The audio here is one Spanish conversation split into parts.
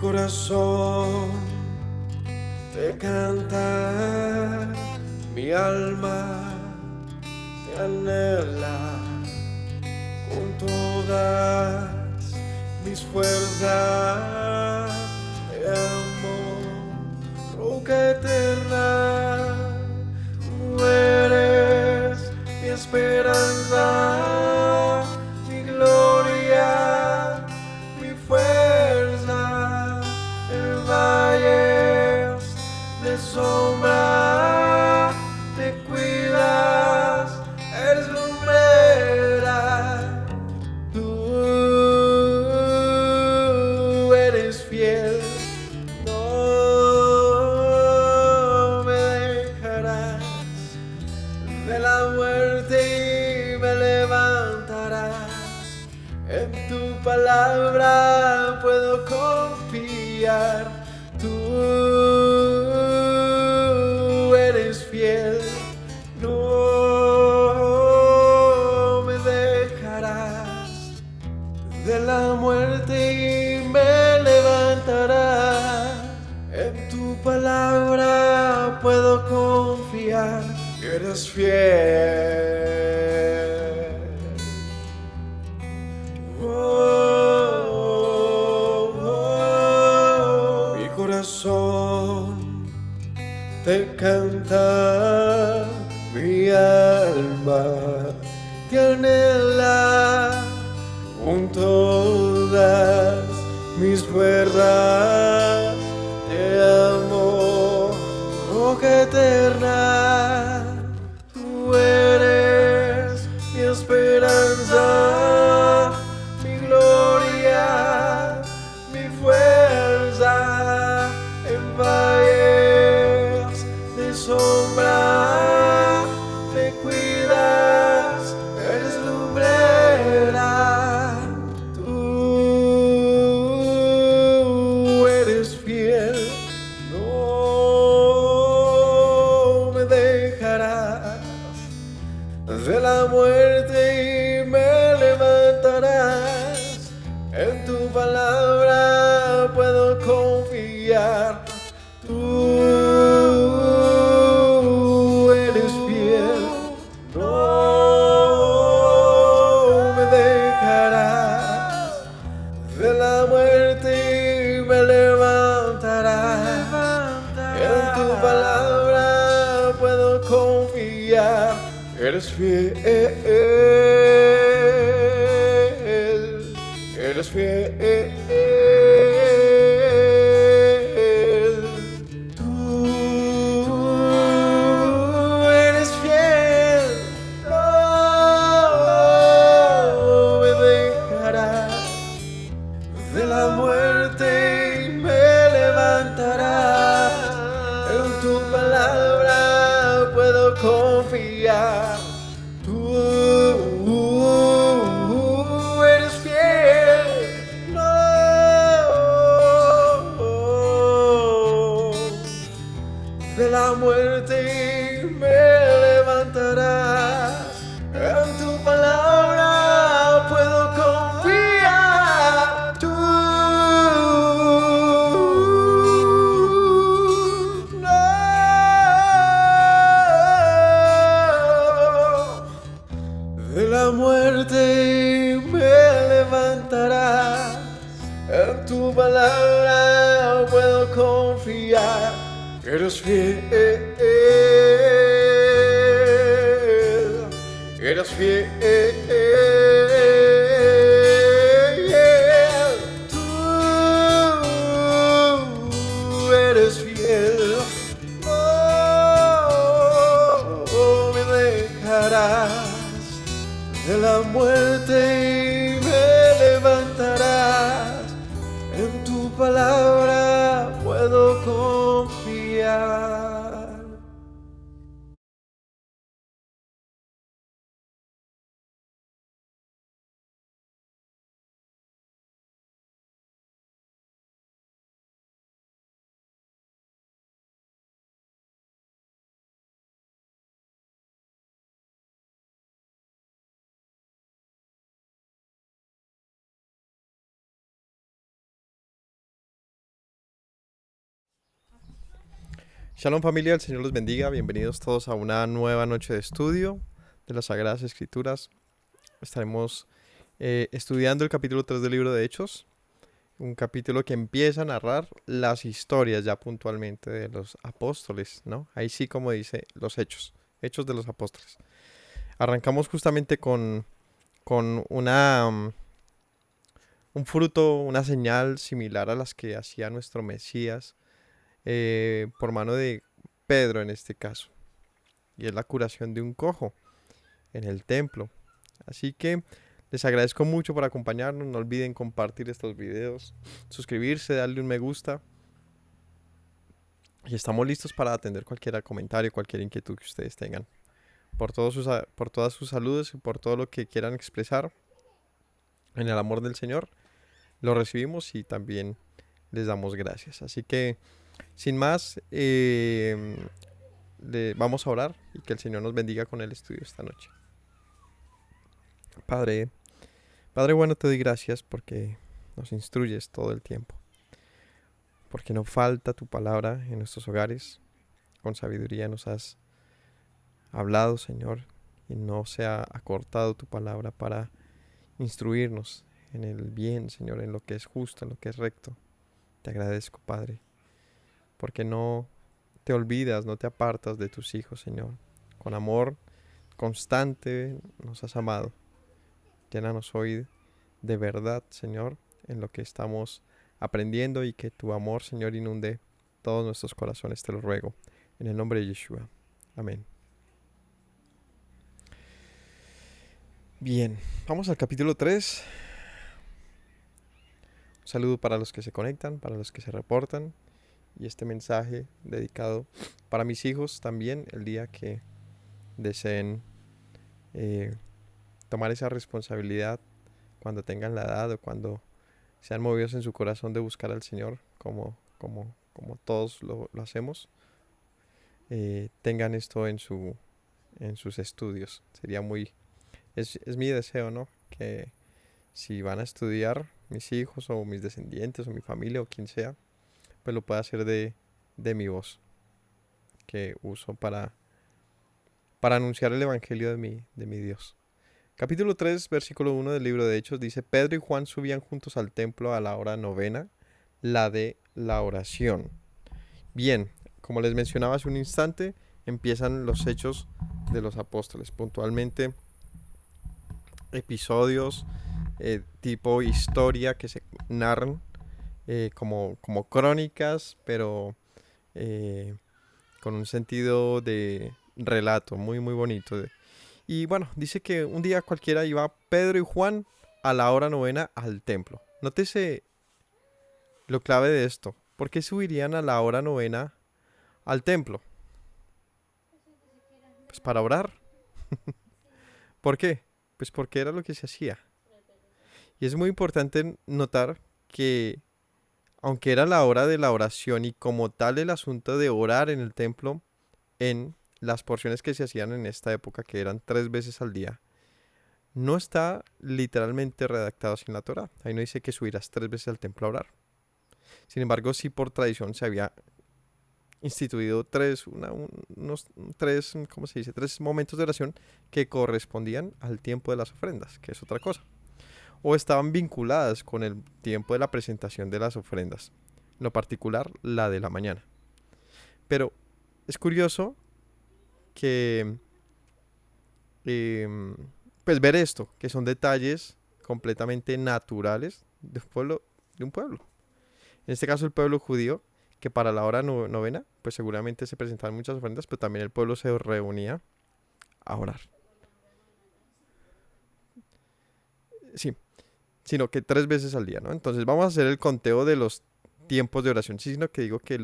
corazón te canta, mi alma te anhela con todas mis fuerzas. Te amo, roca eterna, tú eres mi esperanza, mi gloria, mi fuerza. En valles de sombra te cuidas, eres lumbrera. Tú eres fiel, no me dejarás de la muerte y me levantarás. En tu palabra puedo confiar. Tú eres fiel, no me dejarás de la muerte y me levantarás. En tu palabra puedo confiar. Eres fiel. Mi corazón te canta, mi alma te anhela con todas mis fuerzas. Te amo, roca eterna, tú eres mi esperanza, mi gloria, mi fuerza. En valles de sombra te cuidas, eres lumbrera. Tú eres fiel, no me dejarás de la muerte y me levantarás. En tu palabra puedo confiar. Tú eres fiel, no me dejarás de la muerte y me levantarás. En tu palabra puedo confiar. Eres fiel, eres fiel. Tú eres fiel, no me dejarás de la muerte y me levantarás. En tu palabra puedo confiar. Tú eres fiel, no de la muerte y me levantarás. En tu palabra puedo confiar. Tú no de la muerte me levantarás. En tu palabra puedo confiar. Eres fiel, eres fiel. Tú eres fiel, no me dejarás de la muerte y me levantarás. En tu palabra puedo confiar. Shalom familia, el Señor los bendiga. Bienvenidos todos a una nueva noche de estudio de las Sagradas Escrituras. Estaremos estudiando el capítulo 3 del libro de Hechos, un capítulo que empieza a narrar las historias ya puntualmente de los apóstoles, ¿no? Ahí sí, como dice, los hechos de los apóstoles. Arrancamos justamente con un fruto, una señal similar a las que hacía nuestro Mesías, por mano de Pedro en este caso, y es la curación de un cojo en el templo. Así que les agradezco mucho por acompañarnos. No olviden compartir estos videos, suscribirse, darle un me gusta, y estamos listos para atender cualquier comentario, cualquier inquietud que ustedes tengan, por todas sus saludos y por todo lo que quieran expresar en el amor del Señor. Lo recibimos y también les damos gracias. Así que sin más, vamos a orar y que el Señor nos bendiga con el estudio esta noche. Padre bueno, te doy gracias porque nos instruyes todo el tiempo, porque no falta tu palabra en nuestros hogares. Con sabiduría nos has hablado, Señor, y no se ha acortado tu palabra para instruirnos en el bien, Señor, en lo que es justo, en lo que es recto. Te agradezco, Padre, porque no te olvidas, no te apartas de tus hijos, Señor. Con amor constante nos has amado. Llénanos hoy de verdad, Señor, en lo que estamos aprendiendo, y que tu amor, Señor, inunde todos nuestros corazones, te lo ruego, en el nombre de Yeshua. Amén. Bien, vamos al capítulo 3. Un saludo para los que se conectan, para los que se reportan, y este mensaje dedicado para mis hijos también, el día que deseen tomar esa responsabilidad, cuando tengan la edad o cuando sean movidos en su corazón de buscar al Señor, como todos lo hacemos, tengan esto en sus estudios. Es mi deseo, ¿no? Que si van a estudiar mis hijos o mis descendientes o mi familia o quien sea, pues lo pueda hacer de mi voz, que uso para anunciar el evangelio de mi Dios. Capítulo 3, versículo 1 del libro de Hechos dice: Pedro y Juan subían juntos al templo a la hora novena, la de la oración. Bien, como les mencionaba hace un instante, empiezan los hechos de los apóstoles, puntualmente episodios tipo historia que se narran como crónicas, pero con un sentido de relato muy muy bonito. Y bueno, dice que un día cualquiera iba Pedro y Juan a la hora novena al templo. Nótese lo clave de esto. ¿Por qué subirían a la hora novena al templo? Pues para orar. ¿Por qué? Pues porque era lo que se hacía. Y es muy importante notar que, aunque era la hora de la oración y como tal el asunto de orar en el templo, en las porciones que se hacían en esta época, que eran 3 veces al día, no está literalmente redactado así en la Torá. Ahí no dice que subirás 3 veces al templo a orar. Sin embargo, sí, por tradición se había instituido tres momentos de oración que correspondían al tiempo de las ofrendas, que es otra cosa, o estaban vinculadas con el tiempo de la presentación de las ofrendas, en lo particular la de la mañana. Pero es curioso que pues ver esto, que son detalles completamente naturales de un pueblo. En este caso el pueblo judío, que para la hora novena, pues seguramente se presentaban muchas ofrendas, pero también el pueblo se reunía a orar. Sí, sino que 3 veces al día, ¿no? Entonces vamos a hacer el conteo de los tiempos de oración, sí, sino que digo que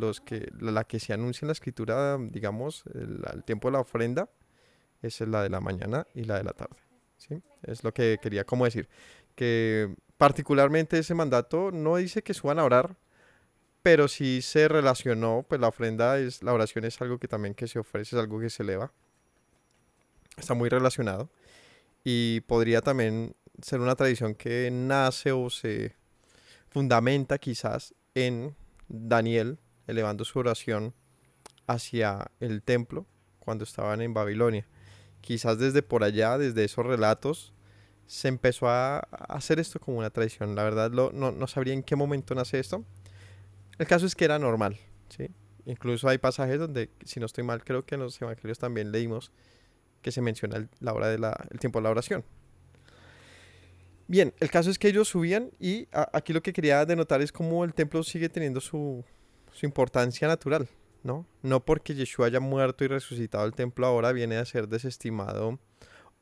la que se anuncia en la escritura, digamos, el tiempo de la ofrenda, esa es la de la mañana y la de la tarde, ¿sí? Es lo que quería como decir, que particularmente ese mandato no dice que suban a orar, pero sí se relacionó, pues la oración es algo que también que se ofrece, es algo que se eleva, está muy relacionado, y podría también ser una tradición que nace o se fundamenta quizás en Daniel elevando su oración hacia el templo cuando estaban en Babilonia. Quizás desde por allá, desde esos relatos, se empezó a hacer esto como una tradición. La verdad no sabría en qué momento nace esto. El caso es que era normal, ¿sí? Incluso hay pasajes donde, si no estoy mal, creo que en los evangelios también leímos que se menciona la hora el tiempo de la oración. Bien, el caso es que ellos subían y aquí lo que quería denotar es cómo el templo sigue teniendo su importancia natural, ¿no? No porque Yeshua haya muerto y resucitado el templo ahora viene a ser desestimado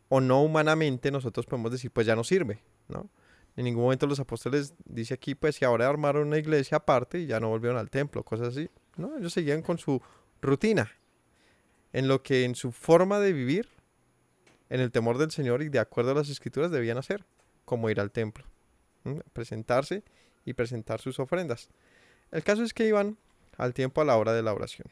o no humanamente, nosotros podemos decir pues ya no sirve, ¿no? En ningún momento los apóstoles dice aquí pues que ahora armaron una iglesia aparte y ya no volvieron al templo, cosas así, ¿no? Ellos seguían con su rutina, en lo que en su forma de vivir, en el temor del Señor y de acuerdo a las escrituras debían hacer, como ir al templo, presentarse y presentar sus ofrendas. El caso es que iban al tiempo a la hora de la oración.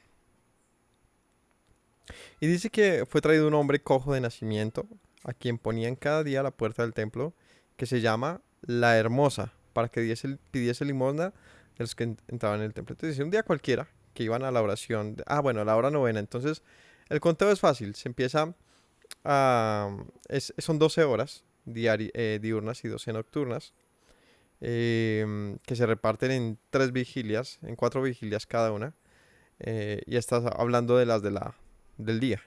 Y dice que fue traído un hombre cojo de nacimiento, a quien ponían cada día a la puerta del templo, que se llama la Hermosa, para que pidiese limosna de los que entraban en el templo. Entonces dice un día cualquiera que iban a la oración, bueno, a la hora novena. Entonces el conteo es fácil, se empieza son 12 horas diurnas y 12 nocturnas, que se reparten en 3 vigilias, en 4 vigilias cada una, y estás hablando de las del día.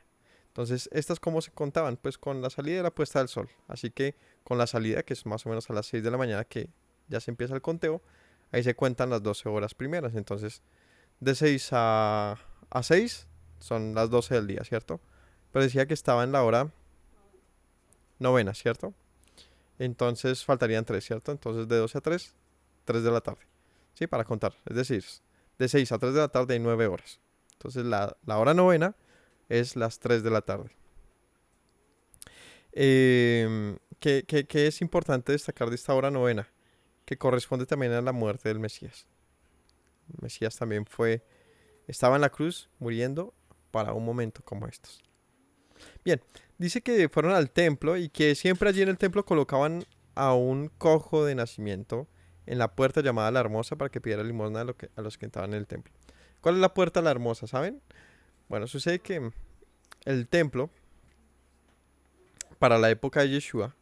Entonces, ¿estas cómo se contaban? Pues con la salida y la puesta del sol. Así que con la salida, que es más o menos a las 6 de la mañana, que ya se empieza el conteo, ahí se cuentan las 12 horas primeras. Entonces, de 6 a 6 son las 12 del día, ¿cierto? Pero decía que estaba en la hora novena, ¿cierto? Entonces faltarían 3, ¿cierto? Entonces de 12 a 3, 3 de la tarde. ¿Sí? Para contar. Es decir, de 6 a 3 de la tarde hay 9 horas. Entonces la hora novena es las 3 de la tarde. ¿Qué es importante destacar de esta hora novena? Que corresponde también a la muerte del Mesías. El Mesías también estaba en la cruz muriendo para un momento como estos. Bien, dice que fueron al templo y que siempre allí en el templo colocaban a un cojo de nacimiento en la puerta llamada la Hermosa para que pidiera limosna a los que entraban en el templo. ¿Cuál es la puerta la Hermosa, saben? Bueno, sucede que el templo para la época de Yeshua,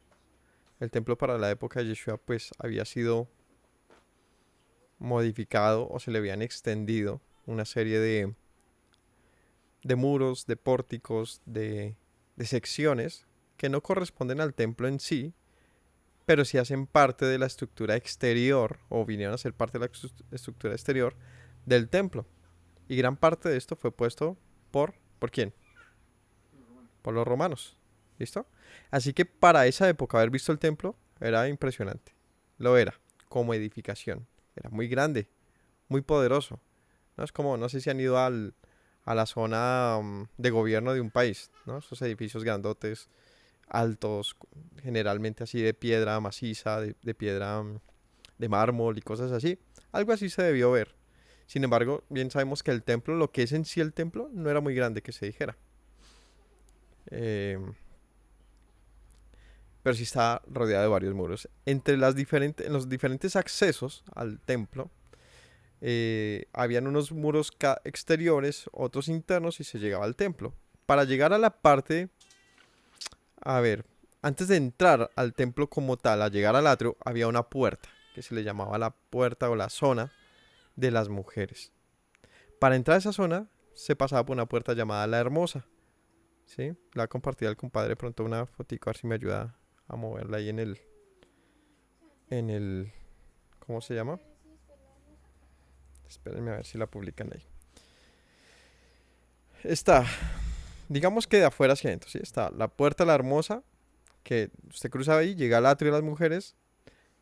pues había sido modificado o se le habían extendido una serie de muros, de pórticos, de secciones que no corresponden al templo en sí, pero sí hacen parte de la estructura exterior o vinieron a ser parte de la estructura exterior del templo. Y gran parte de esto fue puesto ¿por quién? Por los romanos. ¿Listo? Así que para esa época haber visto el templo era impresionante. Lo era, como edificación. Era muy grande, muy poderoso. ¿No? Es como, no sé si han ido a la zona de gobierno de un país, ¿no? Esos edificios grandotes, altos, generalmente así de piedra maciza, de piedra de mármol y cosas así. Algo así se debió ver. Sin embargo, bien sabemos que el templo, lo que es en sí el templo, no era muy grande que se dijera. Pero sí está rodeado de varios muros. En los diferentes accesos al templo, habían unos muros exteriores, otros internos y se llegaba al templo. Para llegar a la parte, a ver, antes de entrar al templo como tal, a llegar al atrio, había una puerta que se le llamaba la puerta o la zona de las mujeres. Para entrar a esa zona se pasaba por una puerta llamada la Hermosa. ¿Sí? La compartí al compadre pronto una fotico, a ver si me ayuda a moverla ahí en el, ¿cómo se llama? Espérenme a ver si la publican ahí. Está, digamos que de afuera hacia adentro, ¿sí? Está la puerta la Hermosa, que usted cruza ahí, llega al atrio de las mujeres.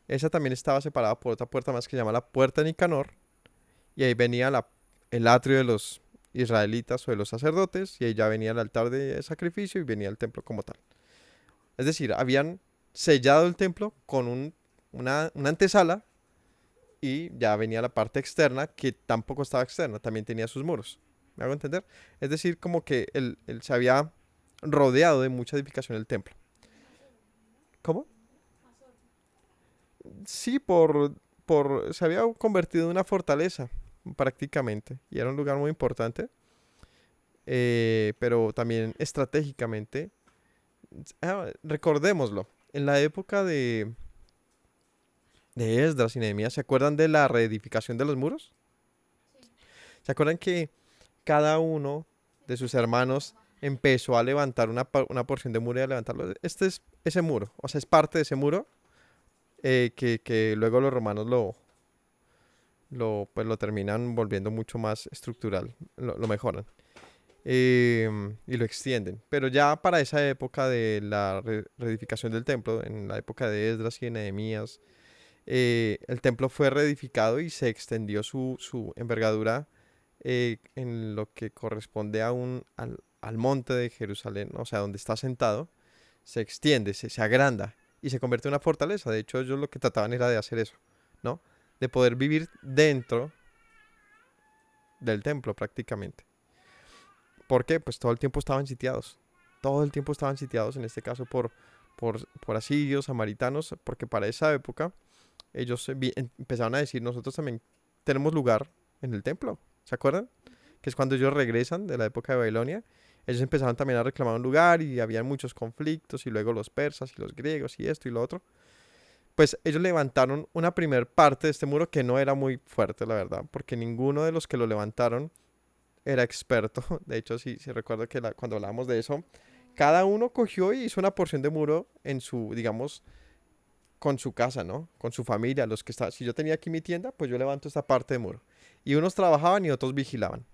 Esa también estaba separada por otra puerta más que se llama la puerta de Nicanor. Y ahí venía el atrio de los israelitas o de los sacerdotes. Y ahí ya venía el altar de sacrificio y venía el templo como tal. Es decir, habían sellado el templo con una antesala. Y ya venía la parte externa, que tampoco estaba externa, también tenía sus muros. ¿Me hago entender? Es decir, como que él se había rodeado de mucha edificación el templo. ¿Cómo? Sí, se había convertido en una fortaleza, prácticamente. Y era un lugar muy importante. pero también estratégicamente. Recordémoslo, en la época de Esdras y Nehemías, ¿se acuerdan de la reedificación de los muros? ¿Se acuerdan que cada uno de sus hermanos empezó a levantar una porción de muro y a levantarlo? Este es ese muro, o sea, es parte de ese muro que luego los romanos pues lo terminan volviendo mucho más estructural, lo mejoran y lo extienden. Pero ya para esa época de la reedificación del templo, en la época de Esdras y de Nehemías, el templo fue reedificado y se extendió su envergadura en lo que corresponde al monte de Jerusalén, o sea, donde está sentado, se extiende, se agranda y se convierte en una fortaleza. De hecho, ellos lo que trataban era de hacer eso, ¿no? De poder vivir dentro del templo prácticamente. ¿Por qué? Pues todo el tiempo estaban sitiados. Todo el tiempo estaban sitiados, en este caso por asirios, samaritanos, porque para esa época ellos empezaron a decir, nosotros también tenemos lugar en el templo. ¿Se acuerdan? Que es cuando ellos regresan de la época de Babilonia. Ellos empezaron también a reclamar un lugar y había muchos conflictos y luego los persas y los griegos y esto y lo otro. Pues ellos levantaron una primer parte de este muro que no era muy fuerte, la verdad, porque ninguno de los que lo levantaron era experto. De hecho, sí recuerdo que cuando hablábamos de eso, cada uno cogió y hizo una porción de muro en su, digamos, con su casa, ¿no? Con su familia, los que estaban. Si yo tenía aquí mi tienda, pues yo levanto esta parte de muro. Y unos trabajaban y otros vigilaban.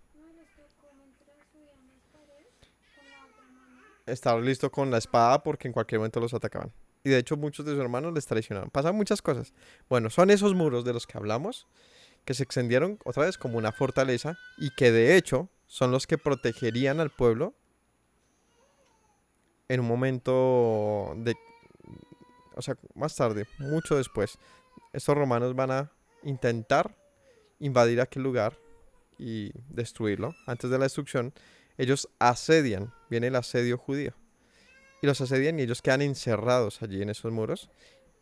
Estar listo con la espada porque en cualquier momento los atacaban. Y de hecho muchos de sus hermanos les traicionaron. Pasan muchas cosas. Bueno, son esos muros de los que hablamos que se extendieron otra vez como una fortaleza y que de hecho son los que protegerían al pueblo en un momento de, o sea, más tarde, mucho después. Estos romanos van a intentar invadir aquel lugar y destruirlo. Antes de la destrucción, ellos asedian, viene el asedio judío, y los asedian y ellos quedan encerrados allí en esos muros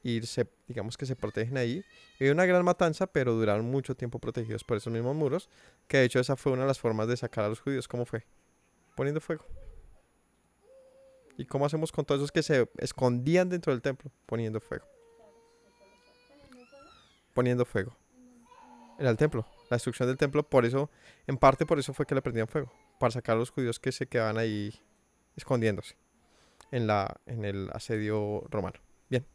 y digamos que se protegen ahí. Y hay una gran matanza, pero duraron mucho tiempo protegidos por esos mismos muros, que de hecho esa fue una de las formas de sacar a los judíos. ¿Cómo fue? Poniendo fuego. ¿Y cómo hacemos con todos esos que se escondían dentro del templo? Poniendo fuego. Poniendo fuego. Era el templo, la destrucción del templo, por eso, en parte por eso fue que le prendían fuego, para sacar a los judíos que se quedaban ahí escondiéndose en el asedio romano. Bien,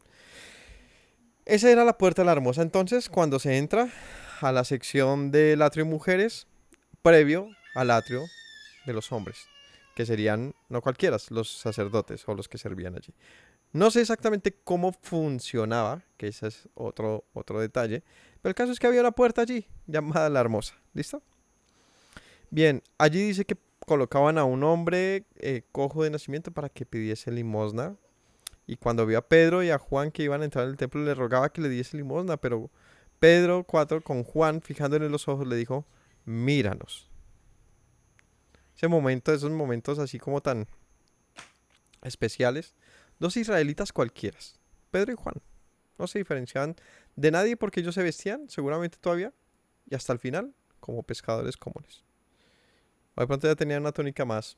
esa era la puerta de la hermosa. Entonces, cuando se entra a la sección del atrio mujeres, previo al atrio de los hombres, que serían no cualquiera, los sacerdotes o los que servían allí. No sé exactamente cómo funcionaba, que ese es otro detalle, pero el caso es que había una puerta allí, llamada la Hermosa. ¿Listo? Bien, allí dice que colocaban a un hombre cojo de nacimiento para que pidiese limosna. Y cuando vio a Pedro y a Juan que iban a entrar en el templo, le rogaba que le diese limosna. Pero Pedro, 4, con Juan, fijándole en los ojos, le dijo, míranos. Ese momento, esos momentos así como tan especiales. Dos israelitas cualquiera, Pedro y Juan. No se diferenciaban de nadie porque ellos se vestían, seguramente todavía, y hasta el final, como pescadores comunes. O de pronto ya tenían una túnica más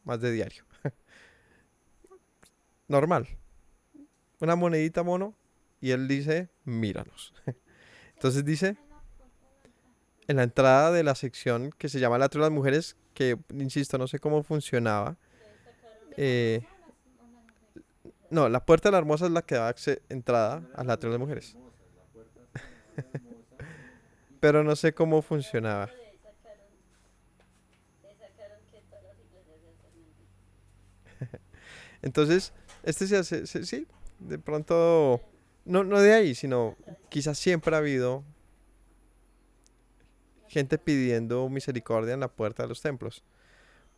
de diario. Normal. Una monedita mono. Y él dice, míranos. Entonces dice, en la entrada de la sección que se llama el atrio de las mujeres, que, insisto, no sé cómo funcionaba. Eh, no, la puerta de la hermosa es la que da entrada al atrio de las mujeres. Pero no sé cómo funcionaba. Entonces, este se hace, sí, de pronto, no de ahí, sino quizás siempre ha habido gente pidiendo misericordia en la puerta de los templos.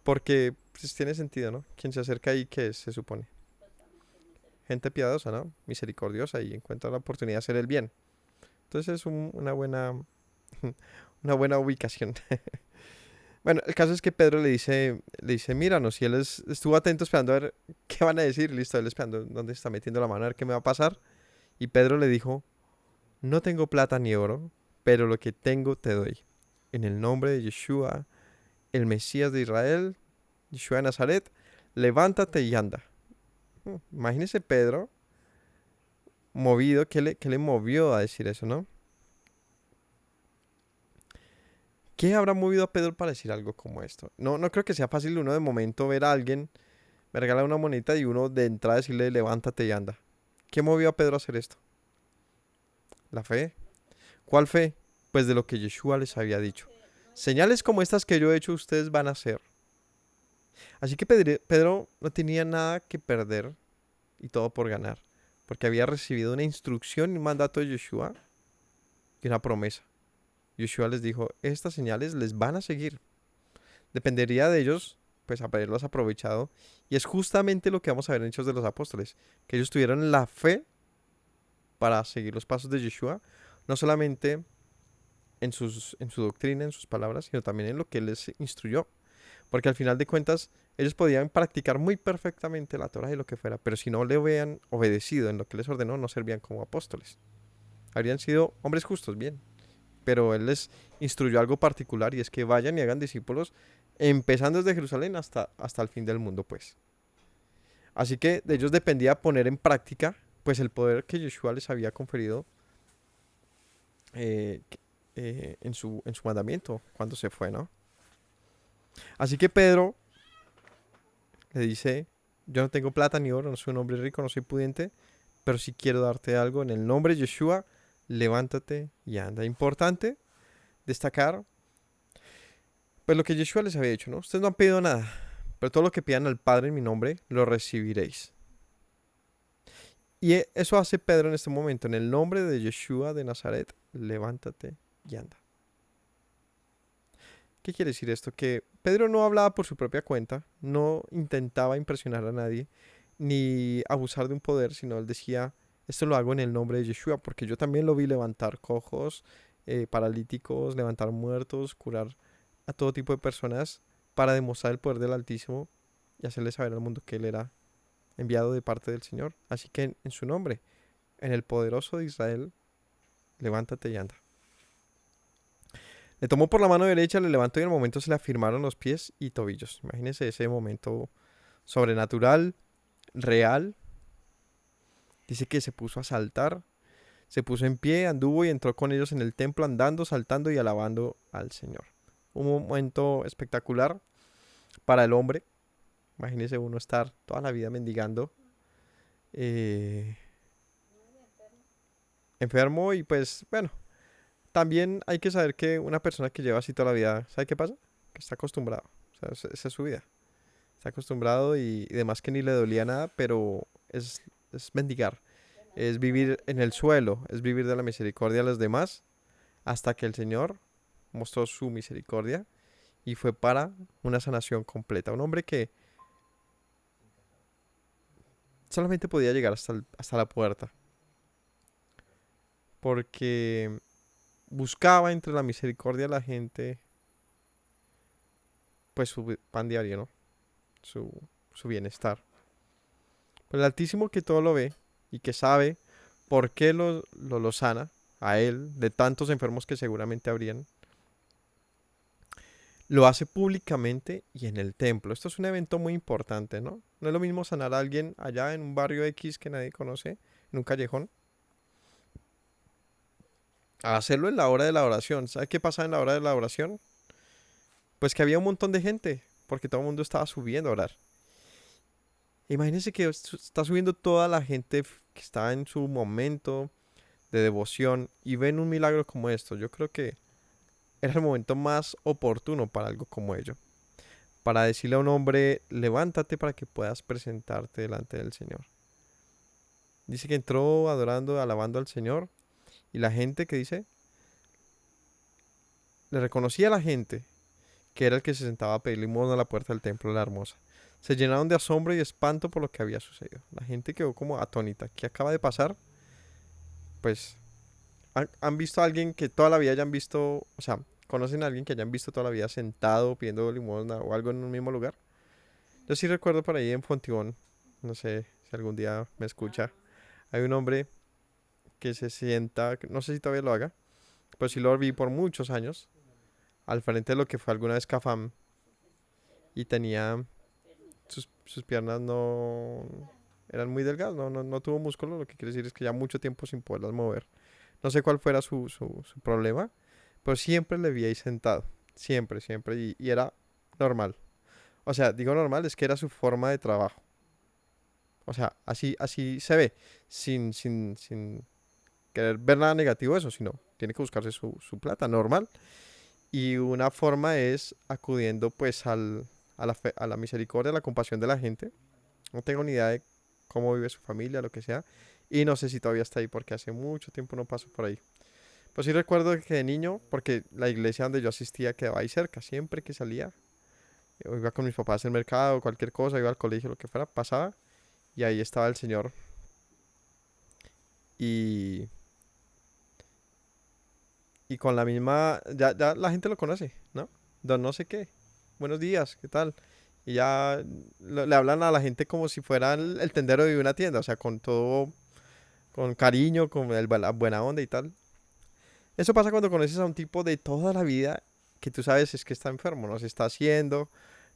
Porque pues, tiene sentido, ¿no? Quien se acerca ahí, ¿qué es, se supone? Gente piadosa, ¿no? Misericordiosa y encuentra la oportunidad de hacer el bien. Entonces es una buena, una buena ubicación. Bueno, el caso es que Pedro le dice, míranos, y él estuvo atento esperando a ver qué van a decir, listo, él esperando dónde se está metiendo la mano, a ver qué me va a pasar. Y Pedro le dijo, no tengo plata ni oro, pero lo que tengo te doy. En el nombre de Yeshua, el Mesías de Israel, Yeshua de Nazaret, levántate y anda. Imagínese Pedro movido, ¿qué le movió a decir eso, no? ¿Qué habrá movido a Pedro para decir algo como esto? No, no creo que sea fácil uno de momento ver a alguien, me regala una monedita y uno de entrada decirle levántate y anda. ¿Qué movió a Pedro a hacer esto? La fe. ¿Cuál fe? Pues de lo que Yeshua les había dicho. Señales como estas que yo he hecho ustedes van a hacer. Así que Pedro no tenía nada que perder y todo por ganar, porque había recibido una instrucción y un mandato de Yeshua y una promesa. Yeshua les dijo, estas señales les van a seguir. Dependería de ellos, pues, haberlas aprovechado. Y es justamente lo que vamos a ver en Hechos de los Apóstoles, que ellos tuvieron la fe para seguir los pasos de Yeshua, no solamente en su doctrina, en sus palabras, sino también en lo que él les instruyó. Porque al final de cuentas, ellos podían practicar muy perfectamente la Torah y lo que fuera, pero si no le hubieran obedecido en lo que les ordenó, no servían como apóstoles. Habrían sido hombres justos, bien, pero él les instruyó algo particular y es que vayan y hagan discípulos, empezando desde Jerusalén hasta el fin del mundo, pues. Así que de ellos dependía poner en práctica, pues, el poder que Yeshua les había conferido eh, en su mandamiento cuando se fue, ¿no? Así que Pedro le dice, yo no tengo plata ni oro, no soy un hombre rico, no soy pudiente, pero si quiero darte algo en el nombre de Yeshua, levántate y anda. Importante destacar, pues lo que Yeshua les había dicho, ¿no? Ustedes no han pedido nada, pero todo lo que pidan al Padre en mi nombre, lo recibiréis. Y eso hace Pedro en este momento, en el nombre de Yeshua de Nazaret, levántate y anda. ¿Qué quiere decir esto? Que Pedro no hablaba por su propia cuenta, no intentaba impresionar a nadie, ni abusar de un poder, sino él decía, esto lo hago en el nombre de Yeshua, porque yo también lo vi levantar cojos, paralíticos, levantar muertos, curar a todo tipo de personas para demostrar el poder del Altísimo y hacerle saber al mundo que él era enviado de parte del Señor. Así que en su nombre, en el poderoso de Israel, levántate y anda. Le tomó por la mano derecha, le levantó y en el momento se le afirmaron los pies y tobillos. Imagínense ese momento sobrenatural, real. Dice que se puso a saltar, se puso en pie, anduvo y entró con ellos en el templo andando, saltando y alabando al Señor. Un momento espectacular para el hombre. Imagínese uno estar toda la vida mendigando, eh, enfermo y pues bueno, también hay que saber que una persona que lleva así toda la vida, ¿sabe qué pasa? Que está acostumbrado. O sea, esa es su vida. Está acostumbrado y demás que ni le dolía nada, pero es mendigar. Es vivir en el suelo, es vivir de la misericordia a los demás hasta que el Señor mostró su misericordia y fue para una sanación completa. Un hombre que solamente podía llegar hasta la puerta porque buscaba entre la misericordia de la gente pues su pan diario, ¿no? Su, su bienestar. Pero el Altísimo que todo lo ve y que sabe por qué lo sana a él de tantos enfermos que seguramente habrían, lo hace públicamente y en el templo. Esto es un evento muy importante, ¿no? No es lo mismo sanar a alguien allá en un barrio X que nadie conoce, en un callejón, a hacerlo en la hora de la oración. ¿Sabe qué pasa en la hora de la oración? Pues que había un montón de gente, porque todo el mundo estaba subiendo a orar. Imagínense que está subiendo toda la gente que está en su momento de devoción y ven un milagro como esto. Yo creo que era el momento más oportuno para algo como ello. Para decirle a un hombre, levántate para que puedas presentarte delante del Señor. Dice que entró adorando, alabando al Señor y la gente que dice, le reconocía a la gente que era el que se sentaba a pedir limosna a la puerta del templo de la hermosa. Se llenaron de asombro y espanto por lo que había sucedido. La gente quedó como atónita. ¿Qué acaba de pasar? Pues han visto a alguien que toda la vida hayan visto, o sea, conocen a alguien que hayan visto toda la vida sentado pidiendo limosna o algo en un mismo lugar. Yo sí recuerdo por ahí en Fontibón, no sé si algún día me escucha, hay un hombre que se sienta, no sé si todavía lo haga, pero sí lo vi por muchos años, al frente de lo que fue alguna vez Cafam. y tenía sus piernas no eran muy delgadas, no tuvo músculo, lo que quiere decir es que ya mucho tiempo sin poderlas mover. No sé cuál fuera su problema, pero siempre le vi ahí sentado, siempre, siempre, y era normal. O sea, digo normal, es que era su forma de trabajo. O sea, así se ve, sin querer ver nada negativo de eso, sino tiene que buscarse su plata, normal. Y una forma es acudiendo pues a la misericordia, a la compasión de la gente. No tengo ni idea de cómo vive su familia, lo que sea. Y no sé si todavía está ahí porque hace mucho tiempo no paso por ahí. Pues sí recuerdo que de niño, porque la iglesia donde yo asistía quedaba ahí cerca, siempre que salía, o iba con mis papás al mercado, cualquier cosa, iba al colegio, lo que fuera, pasaba y ahí estaba el Señor. Y, y con la misma, ya la gente lo conoce, ¿no? Don no sé qué, buenos días, ¿qué tal? Y ya le hablan a la gente como si fuera el tendero de una tienda, o sea, con todo, con cariño, con la buena onda y tal. Eso pasa cuando conoces a un tipo de toda la vida que tú sabes es que está enfermo, no se está haciendo,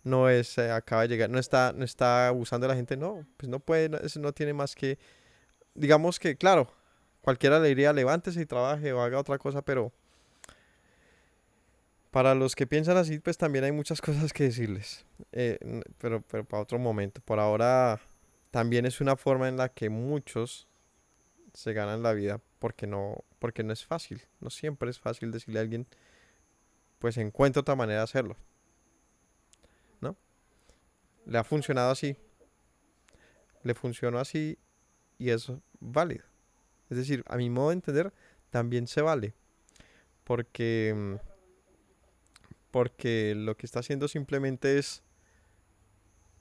no es, acaba de llegar, no está abusando de la gente, no, pues no puede, eso no tiene más que, digamos que, claro, cualquiera le diría levántese y trabaje o haga otra cosa, pero para los que piensan así, pues también hay muchas cosas que decirles, pero para otro momento. Por ahora, también es una forma en la que muchos se ganan la vida porque no es fácil, no siempre es fácil decirle a alguien pues encuentra otra manera de hacerlo, ¿no? Le ha funcionado así, le funcionó así y es válido. Es decir, a mi modo de entender, también se vale, porque, porque lo que está haciendo simplemente es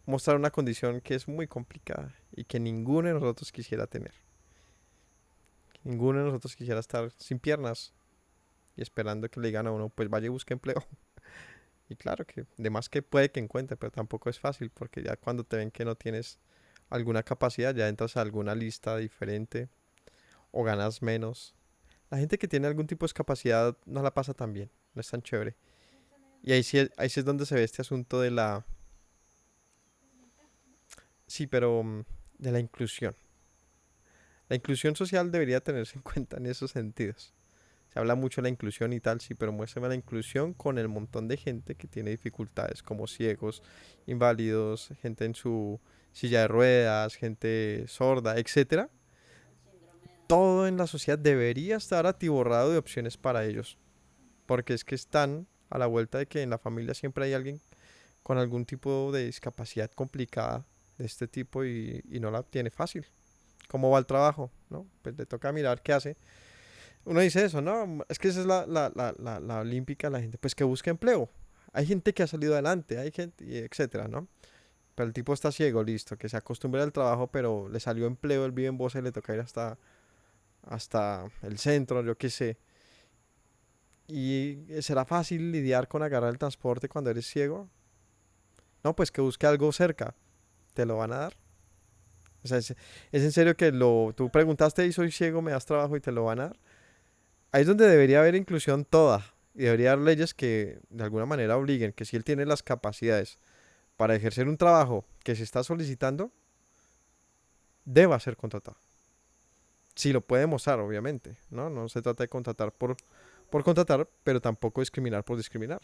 mostrar una condición que es muy complicada y que ninguno de nosotros quisiera tener. Ninguno de nosotros quisiera estar sin piernas y esperando que le digan a uno, pues vaya y busque empleo. Y claro que de más que puede que encuentre, pero tampoco es fácil porque ya cuando te ven que no tienes alguna capacidad, ya entras a alguna lista diferente o ganas menos. La gente que tiene algún tipo de discapacidad no la pasa tan bien, no es tan chévere. Y ahí sí es donde se ve este asunto de la... Sí, pero de la inclusión. La inclusión social debería tenerse en cuenta en esos sentidos. Se habla mucho de la inclusión y tal, sí, pero muéstrame la inclusión con el montón de gente que tiene dificultades, como ciegos, inválidos, gente en su silla de ruedas, gente sorda, etcétera. Todo en la sociedad debería estar atiborrado de opciones para ellos, porque es que están a la vuelta de que en la familia siempre hay alguien con algún tipo de discapacidad complicada de este tipo y no la tiene fácil. ¿Cómo va el trabajo? ¿No? Pues le toca mirar qué hace. Uno dice eso, ¿no? Es que esa es la olímpica, la gente, pues que busca empleo. Hay gente que ha salido adelante, hay gente, etcétera, ¿no? Pero el tipo está ciego, listo, que se acostumbra al trabajo, pero le salió empleo, él vive en Bosa y le toca ir hasta el centro, yo qué sé. ¿Y será fácil lidiar con agarrar el transporte cuando eres ciego? No, pues que busque algo cerca, te lo van a dar. O sea, es en serio que tú preguntaste y soy ciego, me das trabajo y te lo van a dar. Ahí es donde debería haber inclusión toda. Y debería haber leyes que de alguna manera obliguen que si él tiene las capacidades para ejercer un trabajo que se está solicitando, deba ser contratado. Si lo puede demostrar, obviamente, ¿no? No se trata de contratar por contratar, pero tampoco discriminar por discriminar.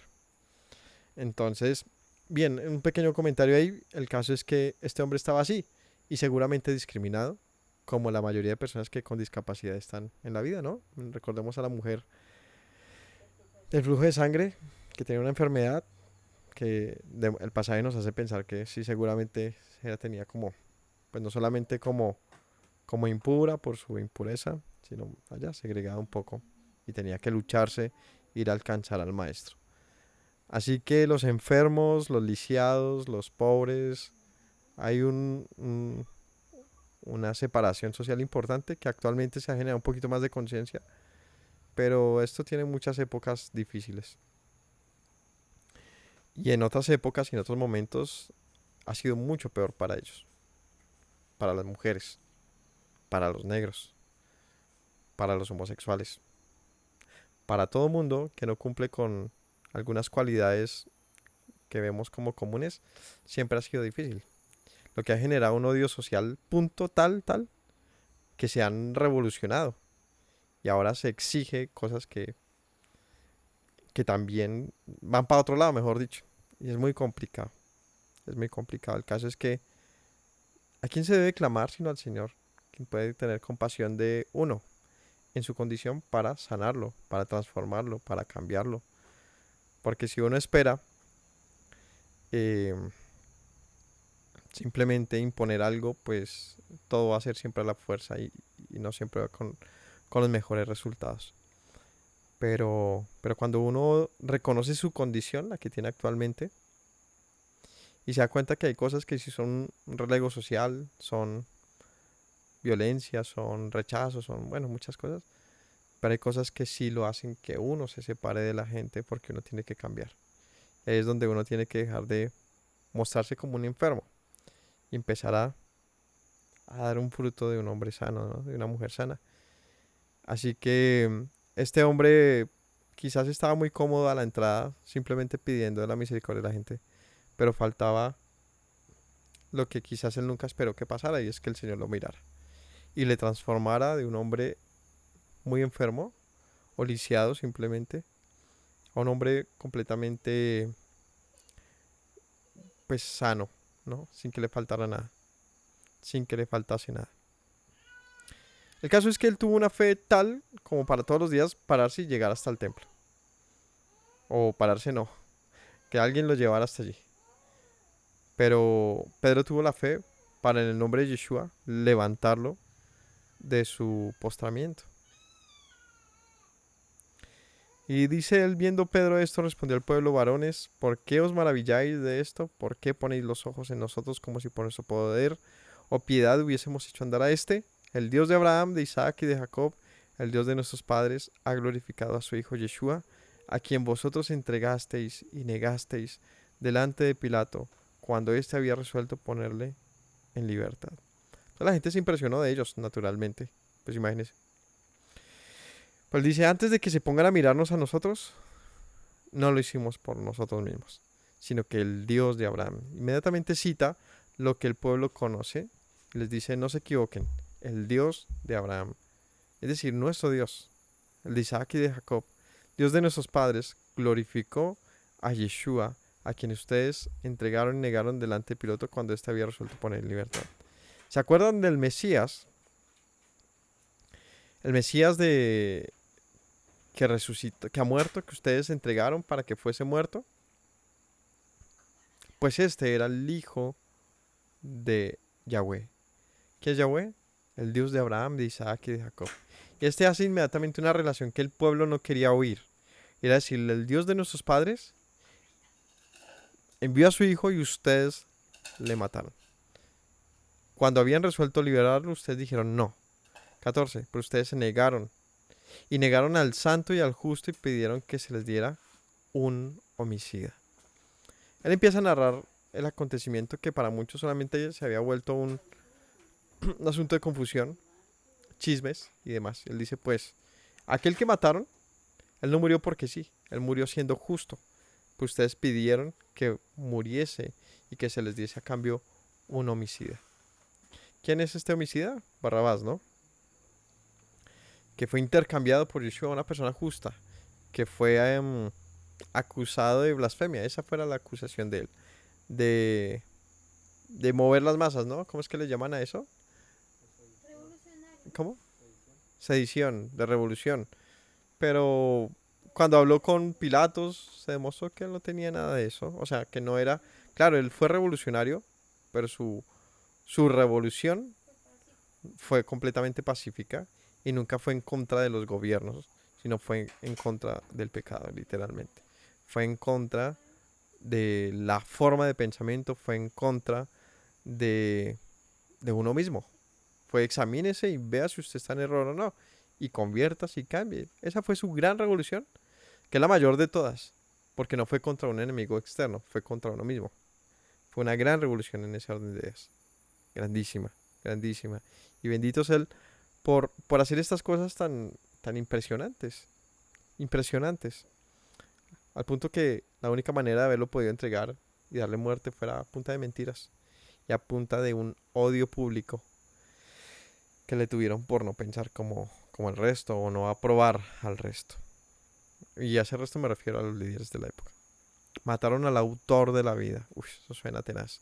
Entonces, bien, un pequeño comentario ahí. El caso es que este hombre estaba así y seguramente discriminado, como la mayoría de personas que con discapacidad están en la vida, ¿no? Recordemos a la mujer del flujo de sangre que tenía una enfermedad que el pasaje nos hace pensar que sí, seguramente ella tenía como, pues no solamente como impura por su impureza, sino allá segregada un poco y tenía que lucharse, ir a alcanzar al maestro. Así que los enfermos, los lisiados, los pobres, hay una separación social importante que actualmente se ha generado un poquito más de conciencia, pero esto tiene muchas épocas difíciles. Y en otras épocas y en otros momentos ha sido mucho peor para ellos, para las mujeres, para los negros, para los homosexuales, para todo mundo que no cumple con algunas cualidades que vemos como comunes, siempre ha sido difícil. Lo que ha generado un odio social, punto tal, que se han revolucionado. Y ahora se exige cosas que también van para otro lado, mejor dicho. Y es muy complicado. Es muy complicado. El caso es que ¿a quién se debe clamar sino al Señor? Quien puede tener compasión de uno en su condición para sanarlo, para transformarlo, para cambiarlo. Porque si uno espera eh, simplemente imponer algo, pues todo va a ser siempre a la fuerza y no siempre va con los mejores resultados. Pero cuando uno reconoce su condición, la que tiene actualmente, y se da cuenta que hay cosas que sí son un relego social, son violencia, son rechazos, son, bueno, muchas cosas, pero hay cosas que sí lo hacen que uno se separe de la gente porque uno tiene que cambiar. Y ahí es donde uno tiene que dejar de mostrarse como un enfermo y empezar a dar un fruto de un hombre sano, ¿no? De una mujer sana. Así que este hombre quizás estaba muy cómodo a la entrada, simplemente pidiendo la misericordia de la gente, pero faltaba lo que quizás él nunca esperó que pasara y es que el Señor lo mirara y le transformara de un hombre muy enfermo o lisiado simplemente a un hombre completamente pues sano, ¿no? Sin que le faltara nada, sin que le faltase nada. El caso es que él tuvo una fe tal como para todos los días pararse y llegar hasta el templo. O pararse no, que alguien lo llevara hasta allí. Pero Pedro tuvo la fe para en el nombre de Yeshua levantarlo de su postramiento. Y dice él, viendo Pedro esto, respondió al pueblo: varones, ¿por qué os maravilláis de esto? ¿Por qué ponéis los ojos en nosotros como si por nuestro poder o piedad hubiésemos hecho andar a este? El Dios de Abraham, de Isaac y de Jacob, el Dios de nuestros padres, ha glorificado a su Hijo Yeshua, a quien vosotros entregasteis y negasteis delante de Pilato, cuando éste había resuelto ponerle en libertad. Entonces, la gente se impresionó de ellos, naturalmente. Pues imagínense. Pues dice, antes de que se pongan a mirarnos a nosotros, no lo hicimos por nosotros mismos, sino que el Dios de Abraham. Inmediatamente cita lo que el pueblo conoce y les dice, no se equivoquen, el Dios de Abraham, es decir, nuestro Dios, el de Isaac y de Jacob, Dios de nuestros padres, glorificó a Yeshua, a quien ustedes entregaron y negaron delante de Pilato cuando éste había resuelto poner en libertad. ¿Se acuerdan del Mesías? El Mesías de que resucitó, que ha muerto, que ustedes entregaron para que fuese muerto. Pues este era el hijo de Yahweh. ¿Qué es Yahweh? El Dios de Abraham, de Isaac y de Jacob. Y este hace inmediatamente una relación que el pueblo no quería oír. Era decirle, el Dios de nuestros padres envió a su hijo y ustedes le mataron. Cuando habían resuelto liberarlo, ustedes dijeron no. 14. Pero ustedes se negaron. Y negaron al santo y al justo y pidieron que se les diera un homicida. Él empieza a narrar el acontecimiento que para muchos solamente se había vuelto un asunto de confusión, chismes y demás. Él dice, pues, aquel que mataron, él no murió porque sí, él murió siendo justo. Pues ustedes pidieron que muriese y que se les diese a cambio un homicida. ¿Quién es este homicida? Barrabás, ¿no? Que fue intercambiado por Yeshua, una persona justa, que fue acusado de blasfemia. Esa fue la acusación de él. De, de mover las masas, ¿no? ¿Cómo es que le llaman a eso? ¿Cómo? Sedición, de revolución. Pero cuando habló con Pilatos, se demostró que él no tenía nada de eso. O sea, que no era... Claro, él fue revolucionario, pero su revolución fue completamente pacífica y nunca fue en contra de los gobiernos, sino fue en contra del pecado, literalmente. Fue en contra de la forma de pensamiento, fue en contra de uno mismo. Fue examínese y vea si usted está en error o no. Y conviértase y cambie. Esa fue su gran revolución, que es la mayor de todas. Porque no fue contra un enemigo externo, fue contra uno mismo. Fue una gran revolución en ese orden de ideas. Grandísima, grandísima. Y bendito es Él por hacer estas cosas tan impresionantes. Impresionantes. al punto que la única manera de haberlo podido entregar y darle muerte fuera a punta de mentiras y a punta de un odio público que le tuvieron por no pensar como el resto o no aprobar al resto. Y a ese resto me refiero a los líderes de la época. Mataron al autor de la vida. Uf, eso suena tenaz.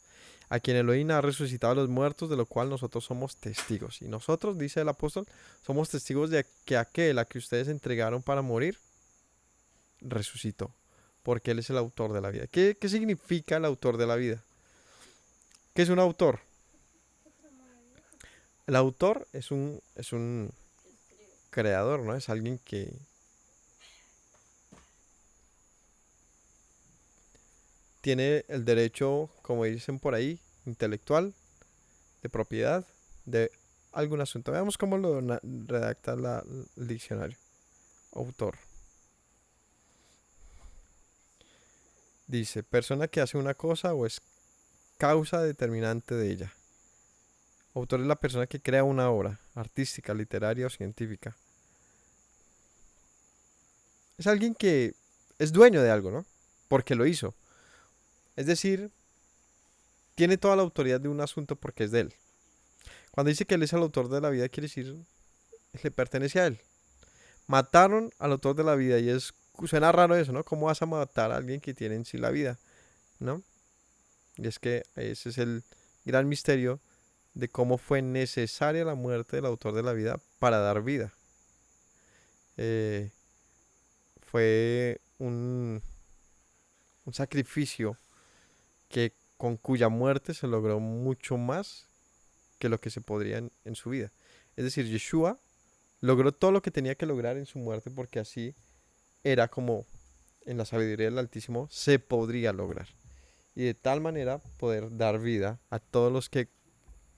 A quien Elohim ha resucitado a los muertos, de lo cual nosotros somos testigos. Y nosotros, dice el apóstol, somos testigos de que aquel a que ustedes entregaron para morir, resucitó. Porque Él es el autor de la vida. ¿Qué significa el autor de la vida? ¿Qué es un autor? El autor es un creador, ¿no? Es alguien que tiene el derecho, como dicen por ahí, intelectual, de propiedad, de algún asunto. Veamos cómo lo redacta el diccionario. Autor. Dice, persona que hace una cosa o es causa determinante de ella. Autor es la persona que crea una obra, artística, literaria o científica. Es alguien que es dueño de algo, ¿no? Porque lo hizo. Es decir, tiene toda la autoridad de un asunto porque es de él. Cuando dice que él es el autor de la vida, quiere decir, le pertenece a él. Mataron al autor de la vida y suena raro eso, ¿no? ¿Cómo vas a matar a alguien que tiene en sí la vida? ¿No? Y es que ese es el gran misterio de cómo fue necesaria la muerte del autor de la vida para dar vida. Eh, fue un sacrificio que con cuya muerte se logró mucho más que lo que se podría en su vida. Es decir, Yeshua logró todo lo que tenía que lograr en su muerte porque así era como en la sabiduría del Altísimo se podría lograr. Y de tal manera poder dar vida a todos los que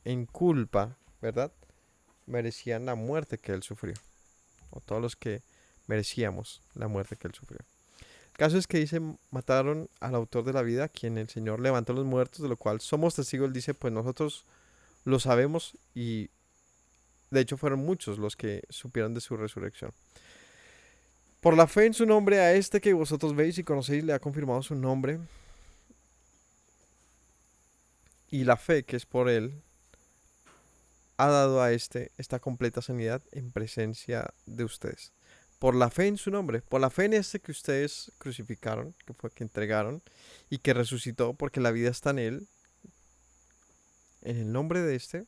en culpa, ¿verdad? Merecían la muerte que él sufrió. O todos los que merecíamos la muerte que él sufrió. El caso es que dice, mataron al autor de la vida, quien el Señor levantó a los muertos, de lo cual somos testigos. Él dice, pues nosotros lo sabemos y de hecho fueron muchos los que supieron de su resurrección. Por la fe en su nombre, a este que vosotros veis y conocéis, le ha confirmado su nombre. Y la fe que es por él, ha dado a este esta completa sanidad en presencia de ustedes. Por la fe en su nombre, por la fe en este que ustedes crucificaron, que fue que entregaron y que resucitó, porque la vida está en él, en el nombre de este,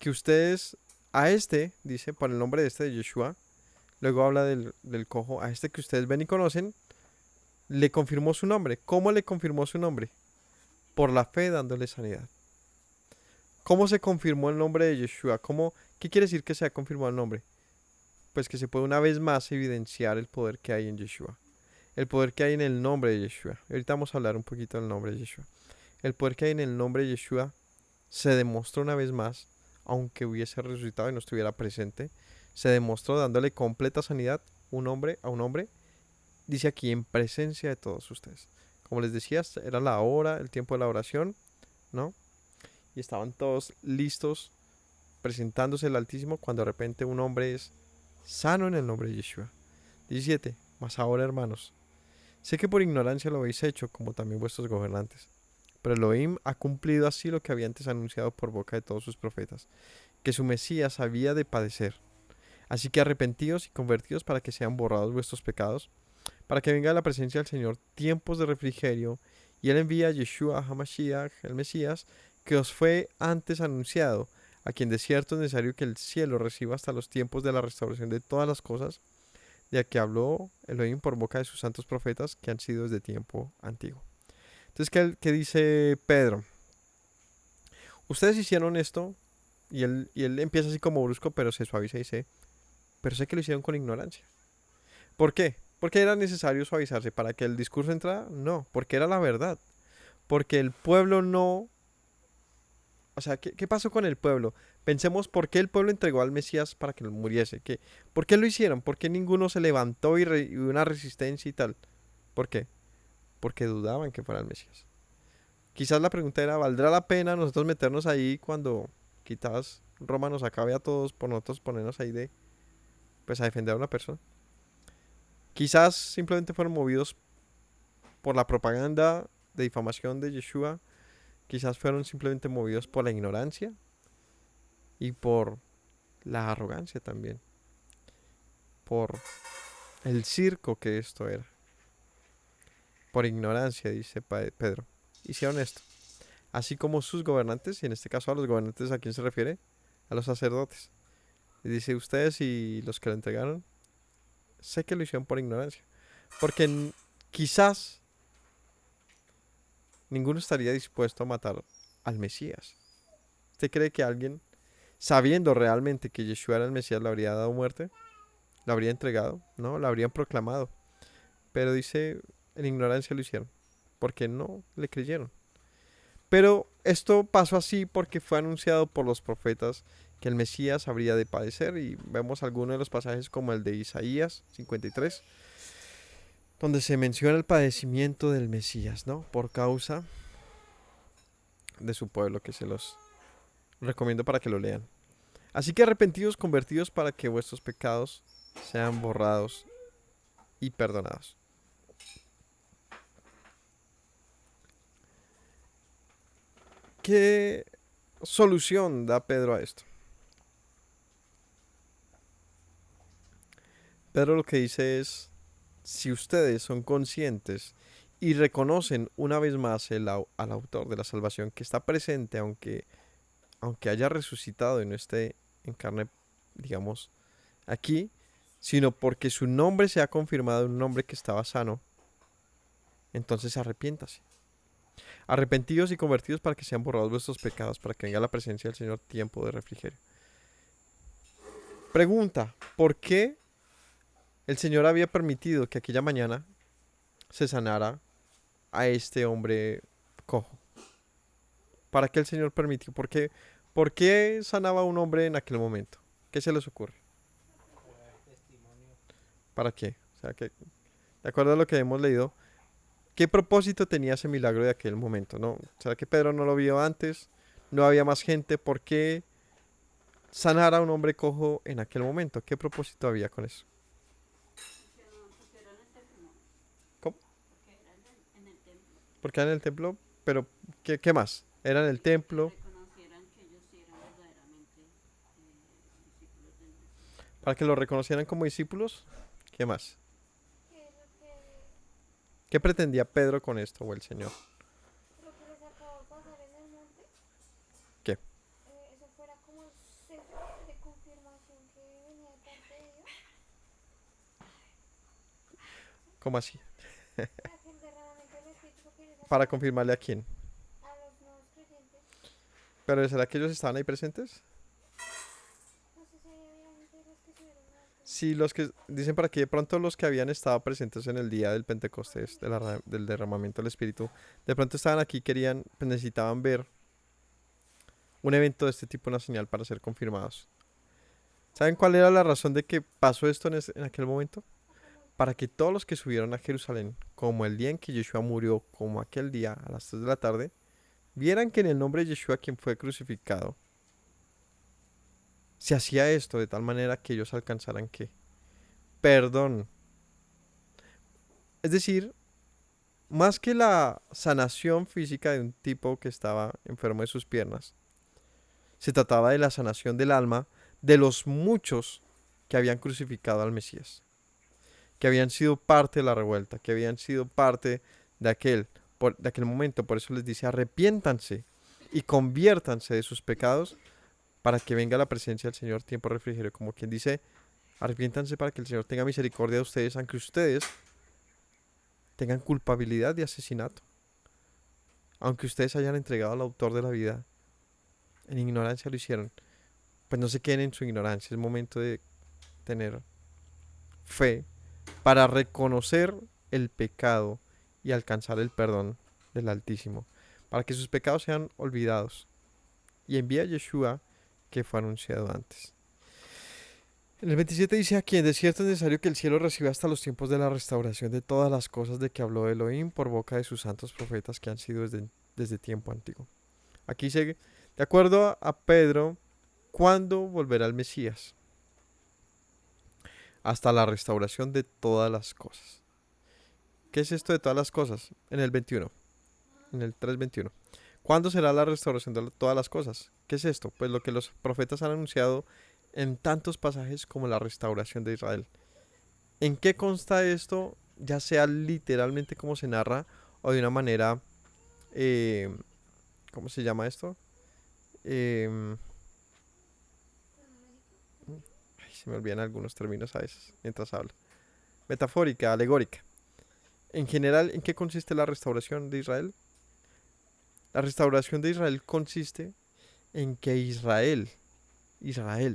que ustedes, a este, dice, por el nombre de este de Yeshua, luego habla del cojo, a este que ustedes ven y conocen, le confirmó su nombre. ¿Cómo le confirmó su nombre? Por la fe dándole sanidad. ¿Cómo se confirmó el nombre de Yeshua? ¿Qué quiere decir que se ha confirmado el nombre? Pues que se puede una vez más evidenciar el poder que hay en Yeshua. El poder que hay en el nombre de Yeshua. Ahorita vamos a hablar un poquito del nombre de Yeshua. El poder que hay en el nombre de Yeshua se demostró una vez más, aunque hubiese resucitado y no estuviera presente, se demostró dándole completa sanidad un hombre a un hombre, dice aquí, en presencia de todos ustedes. Como les decía, era la hora, el tiempo de la oración, ¿no? Y estaban todos listos presentándose el Altísimo cuando de repente un hombre es sano en el nombre de Yeshua. 17. Mas ahora, hermanos, sé que por ignorancia lo habéis hecho, como también vuestros gobernantes. Pero Elohim ha cumplido así lo que había antes anunciado por boca de todos sus profetas, que su Mesías había de padecer. Así que arrepentíos y convertidos para que sean borrados vuestros pecados, para que venga a la presencia del Señor tiempos de refrigerio, y Él envía a Yeshua HaMashiach, el Mesías, que os fue antes anunciado, a quien de cierto es necesario que el cielo reciba hasta los tiempos de la restauración de todas las cosas, de que habló Elohim por boca de sus santos profetas, que han sido desde tiempo antiguo. Entonces, ¿qué dice Pedro? Ustedes hicieron esto, y él empieza así como brusco, pero se suaviza y dice, pero sé que lo hicieron con ignorancia. ¿Por qué? ¿Porque era necesario suavizarse para que el discurso entrara? No, porque era la verdad. Porque el pueblo no... O sea, ¿qué pasó con el pueblo? Pensemos por qué el pueblo entregó al Mesías para que muriese. ¿Por qué lo hicieron? ¿Por qué ninguno se levantó y una resistencia y tal? ¿Por qué? Porque dudaban que fuera el Mesías. Quizás la pregunta era, ¿valdrá la pena nosotros meternos ahí cuando quizás Roma nos acabe a todos por nosotros ponernos ahí pues a defender a una persona? Quizás simplemente fueron movidos por la propaganda de difamación de Yeshua. Quizás fueron simplemente movidos por la ignorancia y por la arrogancia también. Por el circo que esto era. Por ignorancia, dice Pedro. Hicieron esto. Así como sus gobernantes, y en este caso a los gobernantes, ¿a quién se refiere? A los sacerdotes. Y dice, ustedes y los que lo entregaron, sé que lo hicieron por ignorancia. Porque quizás ninguno estaría dispuesto a matar al Mesías. ¿Usted cree que alguien, sabiendo realmente que Yeshua era el Mesías, le habría dado muerte? ¿Lo habría entregado? No, lo habrían proclamado. Pero dice, en ignorancia lo hicieron, porque no le creyeron. Pero esto pasó así porque fue anunciado por los profetas que el Mesías habría de padecer, y vemos algunos de los pasajes como el de Isaías 53, donde se menciona el padecimiento del Mesías, ¿no? Por causa de su pueblo, que se los recomiendo para que lo lean. Así que arrepentidos, convertidos para que vuestros pecados sean borrados y perdonados. ¿Qué solución da Pedro a esto? Pedro lo que dice es, si ustedes son conscientes y reconocen una vez más al autor de la salvación que está presente, aunque haya resucitado y no esté en carne, digamos, aquí, sino porque su nombre se ha confirmado en un hombre que estaba sano, entonces arrepiéntase. Arrepentidos y convertidos para que sean borrados vuestros pecados, para que venga la presencia del Señor tiempo de refrigerio. Pregunta, ¿por qué el Señor había permitido que aquella mañana se sanara a este hombre cojo? ¿Para qué el Señor permitió? ¿Por qué sanaba a un hombre en aquel momento? ¿Qué se les ocurre? ¿Para qué? O sea, que, de acuerdo a lo que hemos leído, ¿qué propósito tenía ese milagro de aquel momento? ¿No? ¿Será que Pedro no lo vio antes? ¿No había más gente? ¿Por qué sanar a un hombre cojo en aquel momento? ¿Qué propósito había con eso? ¿Cómo? Porque era en el templo, pero ¿qué más? Era en el templo. Para que lo reconocieran como discípulos. ¿Qué más? ¿Qué pretendía Pedro con esto o el Señor? ¿Qué? ¿Cómo así? Para confirmarle a quién. Pero ¿será que ellos estaban ahí presentes? Sí, los que dicen para que de pronto los que habían estado presentes en el día del Pentecostés, del derramamiento del Espíritu, de pronto estaban aquí, pues necesitaban ver un evento de este tipo, una señal para ser confirmados. ¿Saben cuál era la razón de que pasó esto en aquel momento? Para que todos los que subieron a Jerusalén, como el día en que Yeshua murió, como aquel día a las 3 de la tarde, vieran que en el nombre de Yeshua, quien fue crucificado, se hacía esto de tal manera que ellos alcanzaran ¿qué? Perdón. Es decir, más que la sanación física de un tipo que estaba enfermo de sus piernas, se trataba de la sanación del alma de los muchos que habían crucificado al Mesías, que habían sido parte de la revuelta, que habían sido parte de de aquel momento. Por eso les dice, arrepiéntanse y conviértanse de sus pecados para que venga la presencia del Señor tiempo de refrigerio. Como quien dice, arrepiéntanse para que el Señor tenga misericordia de ustedes, aunque ustedes tengan culpabilidad de asesinato. Aunque ustedes hayan entregado al autor de la vida, en ignorancia lo hicieron. Pues no se queden en su ignorancia. Es momento de tener fe para reconocer el pecado y alcanzar el perdón del Altísimo, para que sus pecados sean olvidados. Y envía a Yeshua, que fue anunciado antes. En el 27 dice, a quien de cierto es necesario que el cielo reciba hasta los tiempos de la restauración de todas las cosas de que habló Elohim por boca de sus santos profetas que han sido desde tiempo antiguo. Aquí sigue, de acuerdo a Pedro, ¿cuándo volverá el Mesías? hasta la restauración de todas las cosas. ¿Qué es esto de todas las cosas? En el 21, en el 3:21. ¿Cuándo será la restauración de todas las cosas? ¿Qué es esto? Pues lo que los profetas han anunciado en tantos pasajes como la restauración de Israel. ¿En qué consta esto? Ya sea literalmente como se narra o de una manera, eh, ¿cómo se llama esto? Ay, se me olvidan algunos términos a veces mientras hablo. Metafórica, alegórica. En general, ¿en qué consiste la restauración de Israel? La restauración de Israel consiste en que Israel,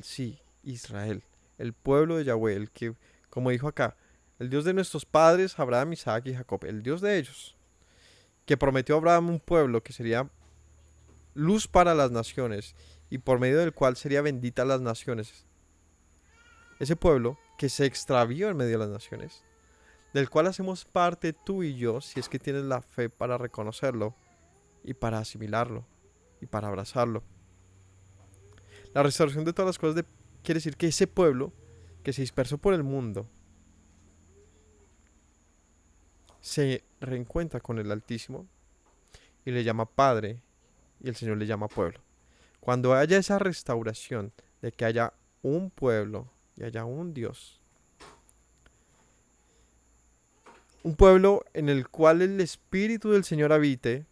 sí, Israel, el pueblo de Yahweh, el que, como dijo acá, el Dios de nuestros padres, Abraham, Isaac y Jacob, el Dios de ellos, que prometió a Abraham un pueblo que sería luz para las naciones y por medio del cual sería bendita las naciones. Ese pueblo que se extravió en medio de las naciones, del cual hacemos parte tú y yo, si es que tienes la fe para reconocerlo y para asimilarlo y para abrazarlo. La restauración de todas las cosas quiere decir que ese pueblo que se dispersó por el mundo se reencuentra con el Altísimo y le llama Padre y el Señor le llama pueblo. Cuando haya esa restauración de que haya un pueblo y haya un Dios, un pueblo en el cual el Espíritu del Señor habite,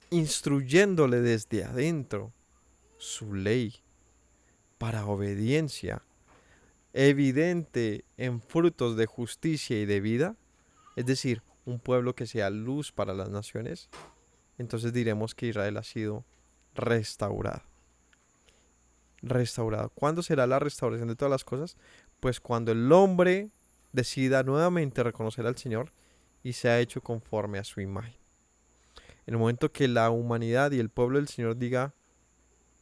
instruyéndole desde adentro su ley para obediencia, evidente en frutos de justicia y de vida, es decir, un pueblo que sea luz para las naciones, entonces diremos que Israel ha sido restaurado. Restaurado. ¿Cuándo será la restauración de todas las cosas? Pues cuando el hombre decida nuevamente reconocer al Señor y sea hecho conforme a su imagen. En el momento que la humanidad y el pueblo del Señor diga,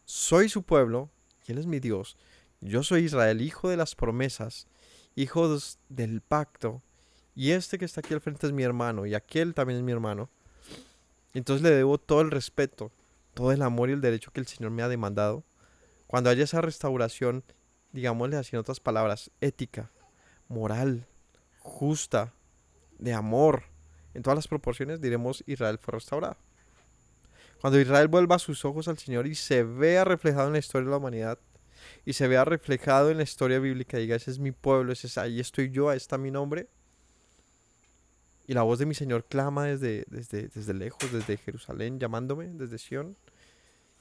soy su pueblo y Él es mi Dios, yo soy Israel, hijo de las promesas, hijo del pacto, y este que está aquí al frente es mi hermano, y aquel también es mi hermano. Entonces le debo todo el respeto, todo el amor y el derecho que el Señor me ha demandado. Cuando haya esa restauración, digámosle así en otras palabras, ética, moral, justa, de amor, en todas las proporciones, diremos Israel fue restaurado. Cuando Israel vuelva sus ojos al Señor y se vea reflejado en la historia de la humanidad, y se vea reflejado en la historia bíblica, diga, ese es mi pueblo, ahí estoy yo, ahí está mi nombre, y la voz de mi Señor clama desde lejos, desde Jerusalén, llamándome, desde Sión,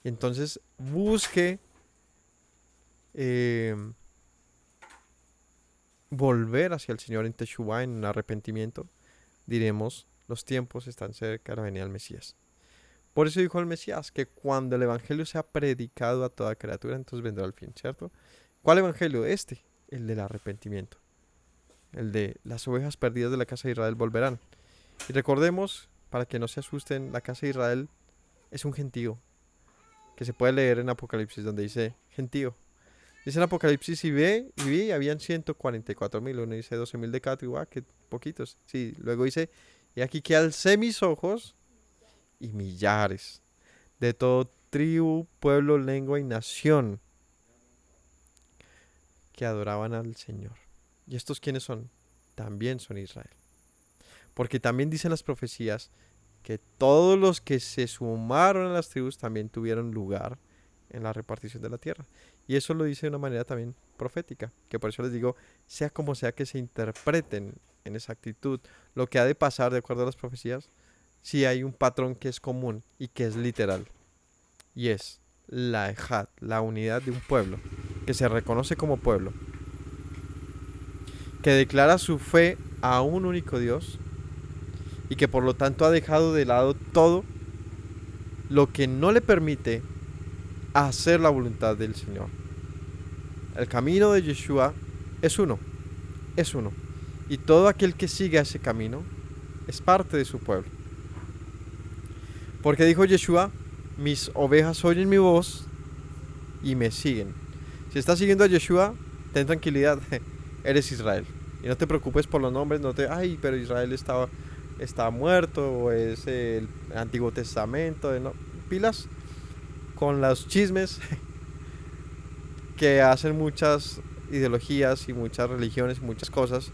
y entonces busque volver hacia el Señor en Teshuvah, en arrepentimiento, diremos, los tiempos están cerca de la venida del Mesías. Por eso dijo el Mesías que cuando el evangelio sea predicado a toda criatura, entonces vendrá el fin, ¿cierto? ¿Cuál evangelio? El del arrepentimiento. El de las ovejas perdidas de la casa de Israel volverán. Y recordemos, para que no se asusten, la casa de Israel es un gentío, que se puede leer en Apocalipsis, donde dice gentío. Dice en Apocalipsis, y vi, habían 144,000, uno dice 12,000 de cada tribu, que poquitos. Sí, luego dice, y aquí que alcé mis ojos, y millares de todo tribu, pueblo, lengua y nación que adoraban al Señor. ¿Y estos quiénes son? También son Israel. Porque también dicen las profecías que todos los que se sumaron a las tribus también tuvieron lugar en la repartición de la tierra. Y eso lo dice de una manera también profética, que por eso les digo, sea como sea que se interpreten en esa actitud lo que ha de pasar de acuerdo a las profecías, sí hay un patrón que es común y que es literal, y es la ejad, la unidad de un pueblo, que se reconoce como pueblo, que declara su fe a un único Dios, y que por lo tanto ha dejado de lado todo lo que no le permite hacer la voluntad del Señor. El camino de Yeshua es uno, y todo aquel que siga ese camino es parte de su pueblo. Porque dijo Yeshua, mis ovejas oyen mi voz y me siguen. Si estás siguiendo a Yeshua, ten tranquilidad, eres Israel. Y no te preocupes por los nombres, pero Israel está muerto, o es el Antiguo Testamento, no, pilas con los chismes que hacen muchas ideologías y muchas religiones y muchas cosas,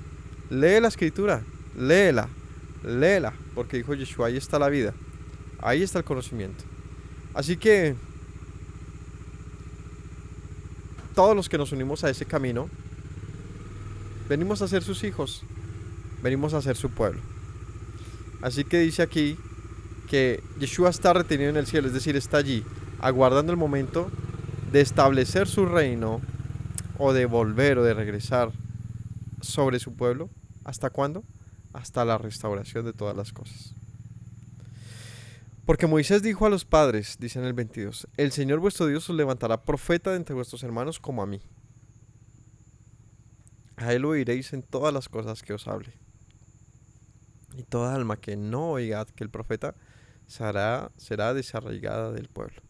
lee la escritura, léela, léela, porque dijo Yeshua, ahí está la vida, ahí está el conocimiento. Así que todos los que nos unimos a ese camino, venimos a ser sus hijos, venimos a ser su pueblo. Así que dice aquí que Yeshua está retenido en el cielo, es decir, está allí, aguardando el momento de establecer su reino o de volver o de regresar sobre su pueblo. ¿Hasta cuándo? Hasta la restauración de todas las cosas. Porque Moisés dijo a los padres, dice en el 22, el Señor vuestro Dios os levantará profeta de entre vuestros hermanos como a mí. A él oiréis en todas las cosas que os hable. Y toda alma que no oiga que el profeta será desarraigada del pueblo.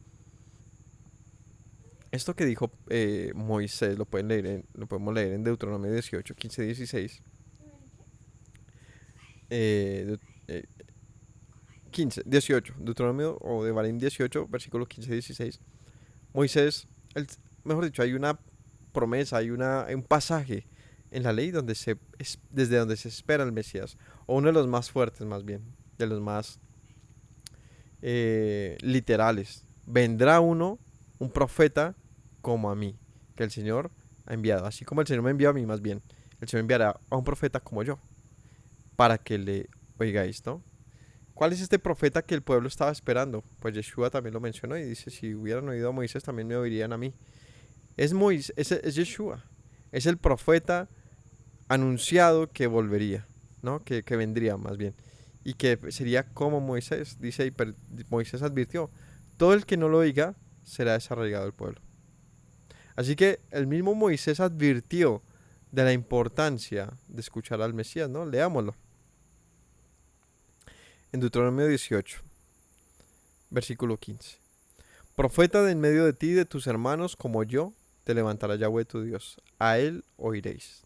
Esto que dijo Moisés lo podemos leer en Deuteronomio 18, 15, 16. 15, 18, Deuteronomio o de Barín 18, versículos 15 y 16. Moisés, mejor dicho, hay una promesa, hay un pasaje en la ley desde donde se espera el Mesías, o uno de los más fuertes más bien, de los más literales. Vendrá un profeta como a mí, que el Señor ha enviado, así como el Señor me envió a mí más bien, el Señor enviará a un profeta como yo, para que le oigáis, ¿no? ¿Cuál es este profeta que el pueblo estaba esperando? Pues Yeshua también lo mencionó y dice, si hubieran oído a Moisés, también me oirían a mí. Es Moisés, es Yeshua, es el profeta anunciado que volvería, ¿no? Que vendría más bien. Y que sería como Moisés, dice, Moisés advirtió, todo el que no lo oiga será desarraigado del pueblo. Así que el mismo Moisés advirtió de la importancia de escuchar al Mesías, ¿no? Leámoslo. En Deuteronomio 18, versículo 15. Profeta de en medio de ti y de tus hermanos como yo, te levantará Yahweh tu Dios. A él oiréis.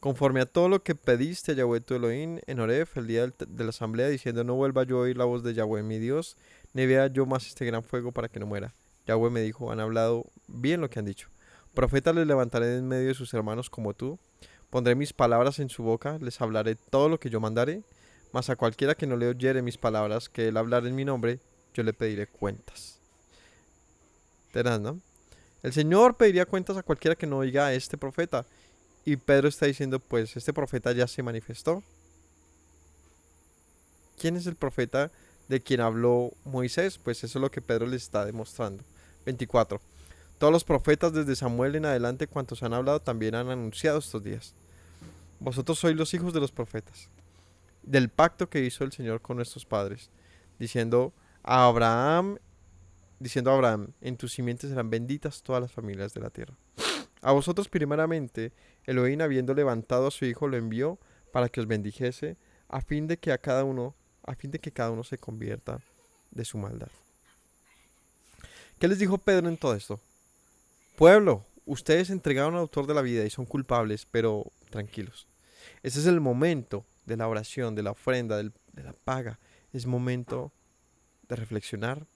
Conforme a todo lo que pediste a Yahweh tu Elohim en Horeb, el día de la asamblea, diciendo, no vuelva yo a oír la voz de Yahweh mi Dios, ni vea yo más este gran fuego para que no muera. Yahweh me dijo, han hablado bien lo que han dicho. Profeta les levantaré de en medio de sus hermanos como tú. Pondré mis palabras en su boca, les hablaré todo lo que yo mandare. Mas a cualquiera que no le oyere mis palabras, que él hablar en mi nombre, yo le pediré cuentas. Tenaz, ¿no? El Señor pediría cuentas a cualquiera que no oiga a este profeta. Y Pedro está diciendo, pues este profeta ya se manifestó. ¿Quién es el profeta de quien habló Moisés? Pues eso es lo que Pedro les está demostrando. 24. Todos los profetas desde Samuel en adelante, cuantos han hablado, también han anunciado estos días. Vosotros sois los hijos de los profetas, del pacto que hizo el Señor con nuestros padres, diciendo a Abraham, en tus simientes serán benditas todas las familias de la tierra. A vosotros primeramente, Elohim, habiendo levantado a su hijo, lo envió para que os bendijese, a fin de que cada uno se convierta de su maldad. ¿Qué les dijo Pedro en todo esto? Pueblo, ustedes entregaron al autor de la vida y son culpables, pero tranquilos. Ese es el momento de la oración, de la ofrenda, de la paga. Es momento de reflexionar,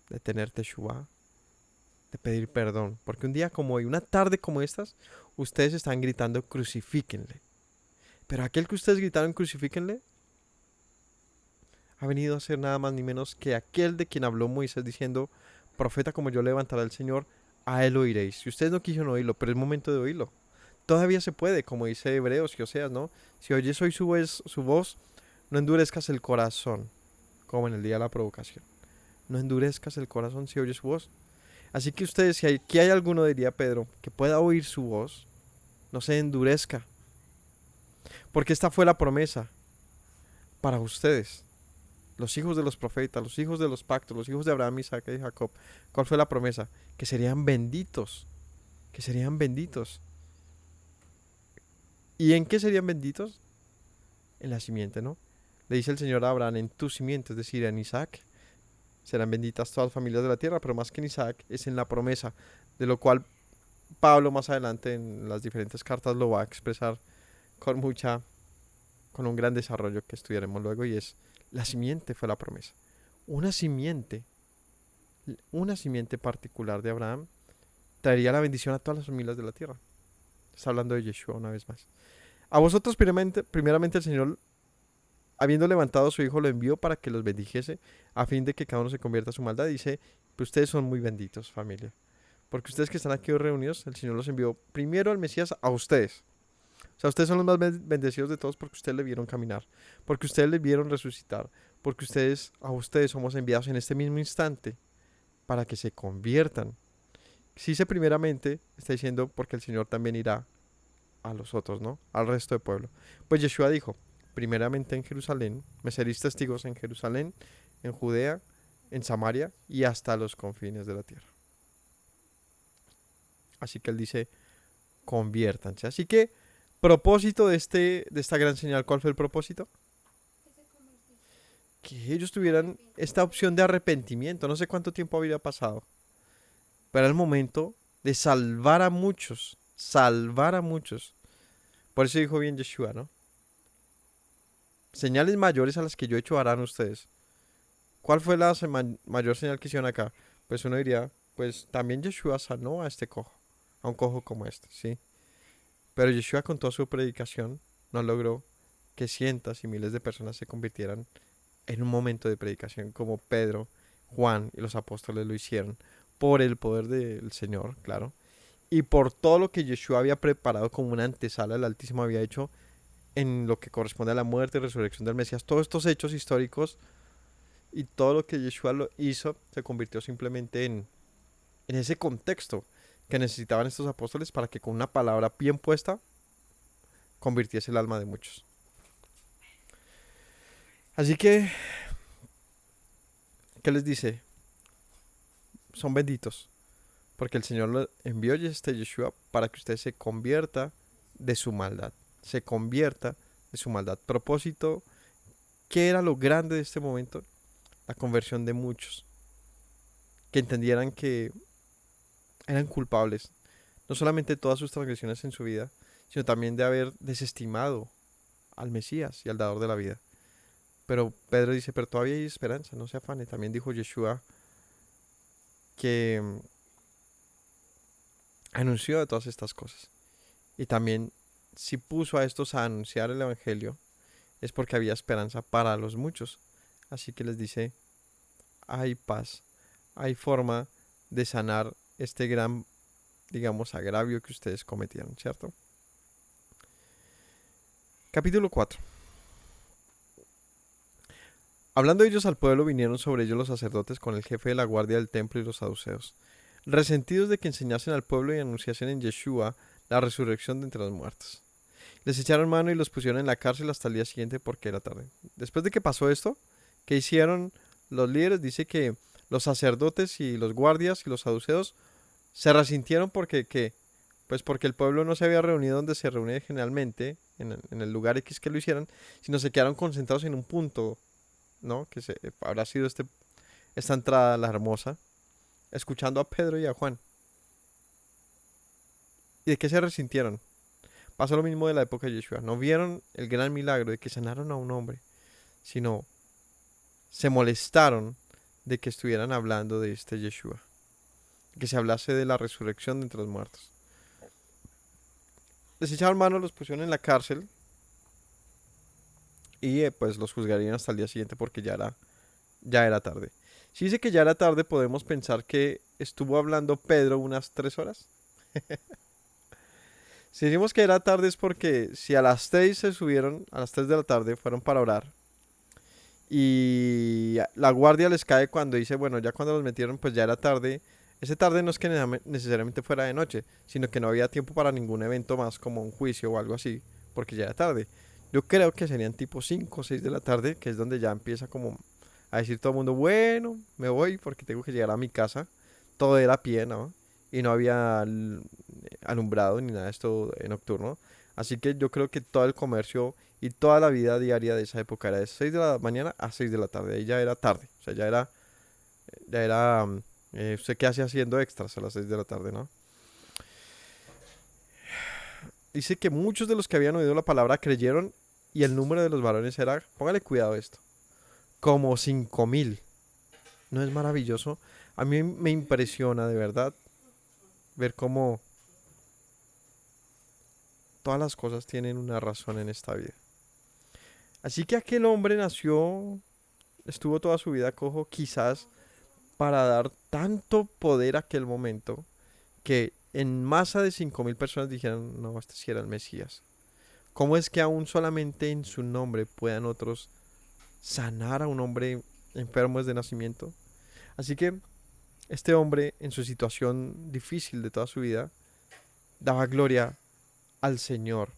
de tener teshuvá, de pedir perdón. Porque un día como hoy, una tarde como estas, ustedes están gritando crucifíquenle. Pero aquel que ustedes gritaron crucifíquenle ha venido a ser nada más ni menos que aquel de quien habló Moisés diciendo, profeta como yo levantará el Señor, a él oiréis. Si ustedes no quisieron oírlo, pero es momento de oírlo. Todavía se puede, como dice Hebreos y Oseas, ¿no? Si oyes hoy su voz, no endurezcas el corazón, como en el día de la provocación. No endurezcas el corazón si oyes su voz. Así que ustedes, si aquí hay alguno, diría Pedro, que pueda oír su voz, no se endurezca. Porque esta fue la promesa para ustedes, los hijos de los profetas, los hijos de los pactos, los hijos de Abraham, Isaac y Jacob. ¿Cuál fue la promesa? Que serían benditos, que serían benditos. ¿Y en qué serían benditos? En la simiente, ¿no? Le dice el Señor a Abraham, en tu simiente, es decir, en Isaac, serán benditas todas las familias de la tierra, pero más que en Isaac, es en la promesa, de lo cual Pablo más adelante en las diferentes cartas lo va a expresar con un gran desarrollo que estudiaremos luego, y es, la simiente fue la promesa. Una simiente particular de Abraham traería la bendición a todas las familias de la tierra. Está hablando de Yeshua una vez más. A vosotros primeramente el Señor, habiendo levantado a su Hijo, lo envió para que los bendijese, a fin de que cada uno se convierta a su maldad. Dice, pues ustedes son muy benditos, familia. Porque ustedes que están aquí hoy reunidos, el Señor los envió primero al Mesías a ustedes. O sea, ustedes son los más bendecidos de todos porque ustedes le vieron caminar, porque ustedes le vieron resucitar, porque a ustedes somos enviados en este mismo instante para que se conviertan. Si dice primeramente, está diciendo porque el Señor también irá a los otros, ¿no? Al resto del pueblo. Pues Yeshua dijo, primeramente en Jerusalén, me seréis testigos en Jerusalén, en Judea, en Samaria y hasta los confines de la tierra. Así que él dice, conviértanse. Así que, propósito de esta gran señal, ¿cuál fue el propósito? Que ellos tuvieran esta opción de arrepentimiento. No sé cuánto tiempo había pasado, pero era el momento de salvar a muchos. Salvar a muchos. Por eso dijo bien Yeshua, ¿no? Señales mayores a las que yo he hecho harán ustedes. ¿Cuál fue la mayor señal que hicieron acá? Pues uno diría, pues también Yeshua sanó a este cojo, a un cojo como este, ¿sí? Pero Yeshua con toda su predicación no logró que cientos y miles de personas se convirtieran en un momento de predicación como Pedro, Juan y los apóstoles lo hicieron por el poder del Señor, claro, y por todo lo que Yeshua había preparado como una antesala, el Altísimo había hecho en lo que corresponde a la muerte y resurrección del Mesías. Todos estos hechos históricos y todo lo que Yeshua lo hizo se convirtió simplemente en ese contexto que necesitaban estos apóstoles para que con una palabra bien puesta convirtiese el alma de muchos. Así que, ¿qué les dice? Son benditos, porque el Señor lo envió este Yeshua para que usted se convierta de su maldad. Se convierta de su maldad. Propósito, ¿qué era lo grande de este momento? La conversión de muchos, que entendieran que eran culpables, no solamente de todas sus transgresiones en su vida, sino también de haber desestimado al Mesías y al dador de la vida. Pero Pedro dice, pero todavía hay esperanza, no se afane. También dijo Yeshua que anunció de todas estas cosas. Y también, si puso a estos a anunciar el Evangelio, es porque había esperanza para los muchos. Así que les dice, hay paz, hay forma de sanar este gran, digamos, agravio que ustedes cometieron, ¿cierto? Capítulo 4. Hablando ellos al pueblo, vinieron sobre ellos los sacerdotes con el jefe de la guardia del templo y los saduceos, resentidos de que enseñasen al pueblo y anunciasen en Yeshua la resurrección de entre los muertos. Les echaron mano y los pusieron en la cárcel hasta el día siguiente porque era tarde. Después de que pasó esto, ¿qué hicieron los líderes? Dice que los sacerdotes y los guardias y los saduceos se resintieron porque, ¿qué? Pues porque el pueblo no se había reunido donde se reúne generalmente, en el lugar X que lo hicieran, sino se quedaron concentrados en un punto, ¿no? Que habrá sido esta entrada, la hermosa, escuchando a Pedro y a Juan. ¿Y de qué se resintieron? Pasó lo mismo de la época de Yeshua. No vieron el gran milagro de que sanaron a un hombre, sino se molestaron de que estuvieran hablando de este Yeshua, que se hablase de la resurrección de entre los muertos. Les echaron mano, los pusieron en la cárcel y pues los juzgarían hasta el día siguiente porque ya era tarde. Si dice que ya era tarde, podemos pensar que estuvo hablando Pedro unas 3 horas. Si decimos que era tarde es porque si a las 3 se subieron, a las 3 de la tarde fueron para orar y la guardia les cae cuando dice, bueno, ya cuando los metieron pues ya era tarde. Ese tarde no es que necesariamente fuera de noche, sino que no había tiempo para ningún evento más como un juicio o algo así, porque ya era tarde. Yo creo que serían tipo 5 o 6 de la tarde, que es donde ya empieza como a decir todo el mundo, bueno, me voy porque tengo que llegar a mi casa. Todo era a pie, ¿no? Y no había alumbrado ni nada de esto nocturno. Así que yo creo que todo el comercio y toda la vida diaria de esa época era de 6 de la mañana a 6 de la tarde. Ahí ya era tarde. O sea, ¿usted qué hace haciendo extras a las 6 de la tarde, no? Dice que muchos de los que habían oído la palabra creyeron y el número de los varones era, póngale cuidado a esto, como 5,000. ¿No es maravilloso? A mí me impresiona de verdad ver cómo todas las cosas tienen una razón en esta vida. Así que aquel hombre nació, estuvo toda su vida cojo, quizás para dar tanto poder a aquel momento que en masa de 5.000 personas dijeron, no, este sí era el Mesías. ¿Cómo es que aún solamente en su nombre puedan otros sanar a un hombre enfermo desde nacimiento? Así que este hombre, en su situación difícil de toda su vida, daba gloria al Señor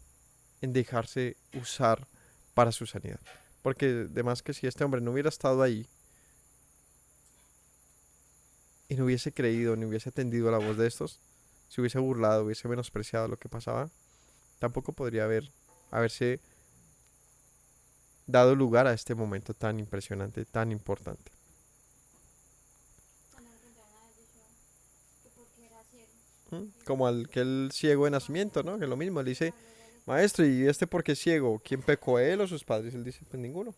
en dejarse usar para su sanidad. Porque además que si este hombre no hubiera estado ahí y no hubiese creído ni hubiese atendido a la voz de estos, se hubiese burlado, hubiese menospreciado lo que pasaba, tampoco podría haberse dado lugar a este momento tan impresionante, tan importante. Como aquel ciego de nacimiento, ¿no? Que lo mismo, él dice, maestro, ¿y este por qué es ciego? ¿Quién pecó, él o sus padres? Él dice, pues ninguno.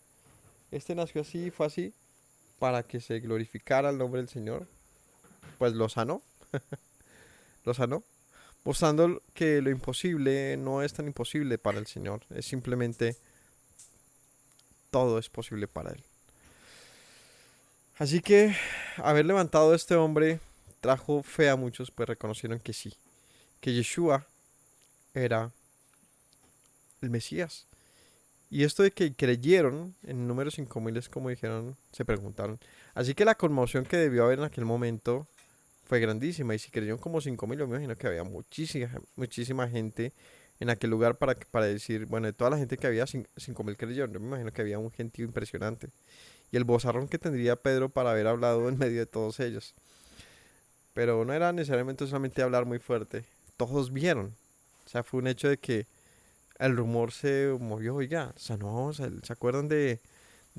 Este nació así, fue así, para que se glorificara el nombre del Señor. Pues lo sanó, mostrando que lo imposible no es tan imposible para el Señor, es simplemente todo es posible para Él. Así que haber levantado a este hombre trajo fe a muchos, pues reconocieron que sí, que Yeshua era el Mesías. Y esto de que creyeron en número 5.000 es como dijeron, se preguntaron. Así que la conmoción que debió haber en aquel momento fue grandísima. Y si creyeron como 5.000, yo me imagino que había muchísima gente en aquel lugar para decir, bueno, de toda la gente que había, 5.000 creyeron. Yo me imagino que había un gentío impresionante. Y el vozarrón que tendría Pedro para haber hablado en medio de todos ellos. Pero no era necesariamente solamente hablar muy fuerte. Todos vieron. O sea, fue un hecho de que el rumor se movió, oiga, sanó, ¿se acuerdan de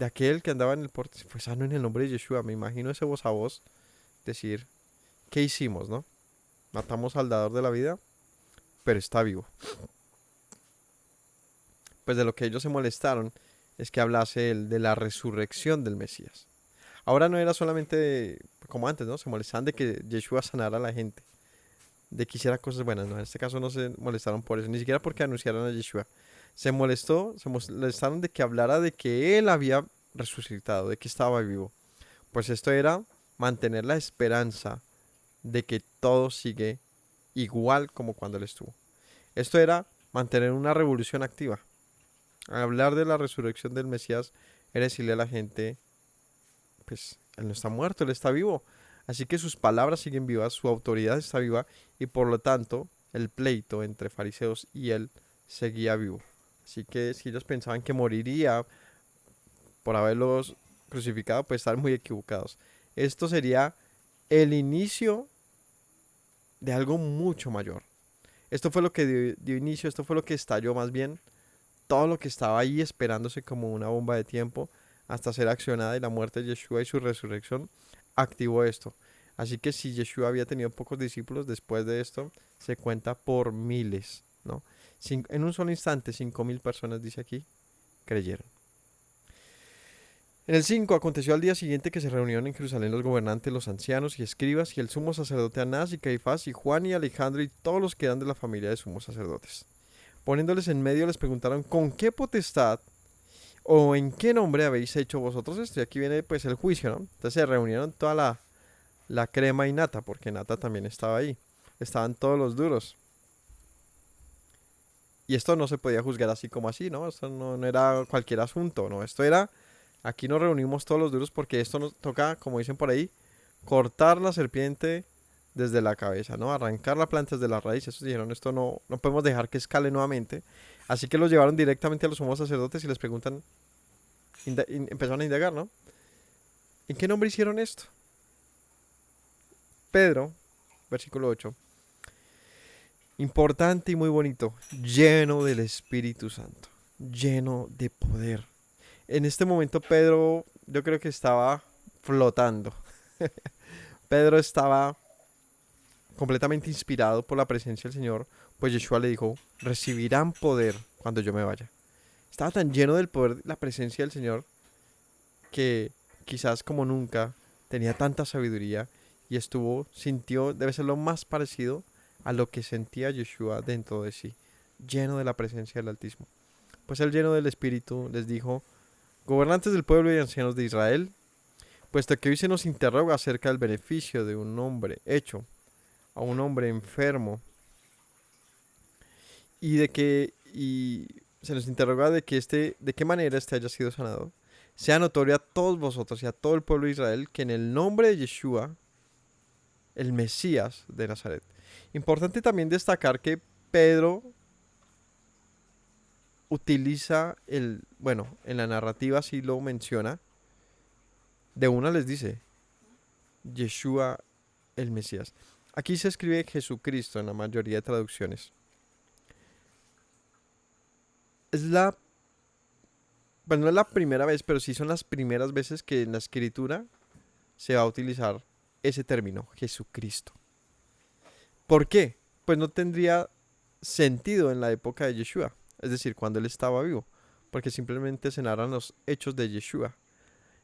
aquel que andaba en el porte? Fue sano en el nombre de Yeshua. Me imagino ese voz a voz decir, ¿qué hicimos, no? Matamos al dador de la vida, pero está vivo. Pues de lo que ellos se molestaron es que hablase él de la resurrección del Mesías. Ahora no era solamente como antes, ¿no? Se molestaban de que Yeshua sanara a la gente, de que hiciera cosas buenas, ¿no? En este caso no se molestaron por eso, ni siquiera porque anunciaran a Yeshua. Se molestaron de que hablara de que él había resucitado, de que estaba vivo. Pues esto era mantener la esperanza de que todo sigue igual como cuando él estuvo. Esto era mantener una revolución activa. Hablar de la resurrección del Mesías era decirle a la gente, pues él no está muerto, él está vivo. Así que sus palabras siguen vivas, su autoridad está viva y por lo tanto el pleito entre fariseos y él seguía vivo. Así que si ellos pensaban que moriría por haberlos crucificado, pues están muy equivocados. Esto sería el inicio de algo mucho mayor. Esto fue lo que dio inicio, esto fue lo que estalló más bien todo lo que estaba ahí esperándose como una bomba de tiempo hasta ser accionada, y la muerte de Yeshua y su resurrección activó esto. Así que si Yeshua había tenido pocos discípulos, después de esto se cuenta por miles, ¿no? En un solo instante, 5.000 personas, dice aquí, creyeron. En el 5 aconteció al día siguiente que se reunieron en Jerusalén los gobernantes, los ancianos y escribas, y el sumo sacerdote Anás y Caifás y Juan y Alejandro y todos los que eran de la familia de sumos sacerdotes. Poniéndoles en medio les preguntaron, ¿con qué potestad o en qué nombre habéis hecho vosotros esto? Y aquí viene pues el juicio, ¿no? Entonces se reunieron toda la crema y nata, porque nata también estaba ahí. Estaban todos los duros. Y esto no se podía juzgar así como así, ¿no? Esto no era cualquier asunto, ¿no? Esto era, aquí nos reunimos todos los duros porque esto nos toca, como dicen por ahí, cortar la serpiente desde la cabeza, ¿no? Arrancar la planta desde la raíz. Eso dijeron, esto no podemos dejar que escale nuevamente. Así que los llevaron directamente a los sumos sacerdotes y les preguntan, empezaron a indagar, ¿no? ¿En qué nombre hicieron esto? Pedro, versículo 8, importante y muy bonito, lleno del Espíritu Santo, lleno de poder. En este momento Pedro, yo creo que estaba flotando. Pedro estaba completamente inspirado por la presencia del Señor, pues Yeshua le dijo, recibirán poder cuando yo me vaya. Estaba tan lleno del poder, la presencia del Señor, que quizás como nunca tenía tanta sabiduría y sintió, debe ser lo más parecido a lo que sentía Yeshua dentro de sí. lleno de la presencia del Altísimo. Pues él, lleno del Espíritu, les dijo: gobernantes del pueblo y ancianos de Israel, puesto que hoy se nos interroga acerca del beneficio de un hombre hecho a un hombre enfermo, y se nos interroga de que de qué manera este haya sido sanado, sea notorio a todos vosotros y a todo el pueblo de Israel que en el nombre de Yeshua, el Mesías de Nazaret. Importante también destacar que Pedro utiliza bueno, en la narrativa sí lo menciona, de una les dice Yeshua el Mesías. Aquí se escribe Jesucristo en la mayoría de traducciones. Es bueno, no es la primera vez, pero sí son las primeras veces que en la escritura se va a utilizar ese término, Jesucristo. ¿Por qué? Pues no tendría sentido en la época de Yeshua, es decir, cuando él estaba vivo, porque simplemente se narran los hechos de Yeshua.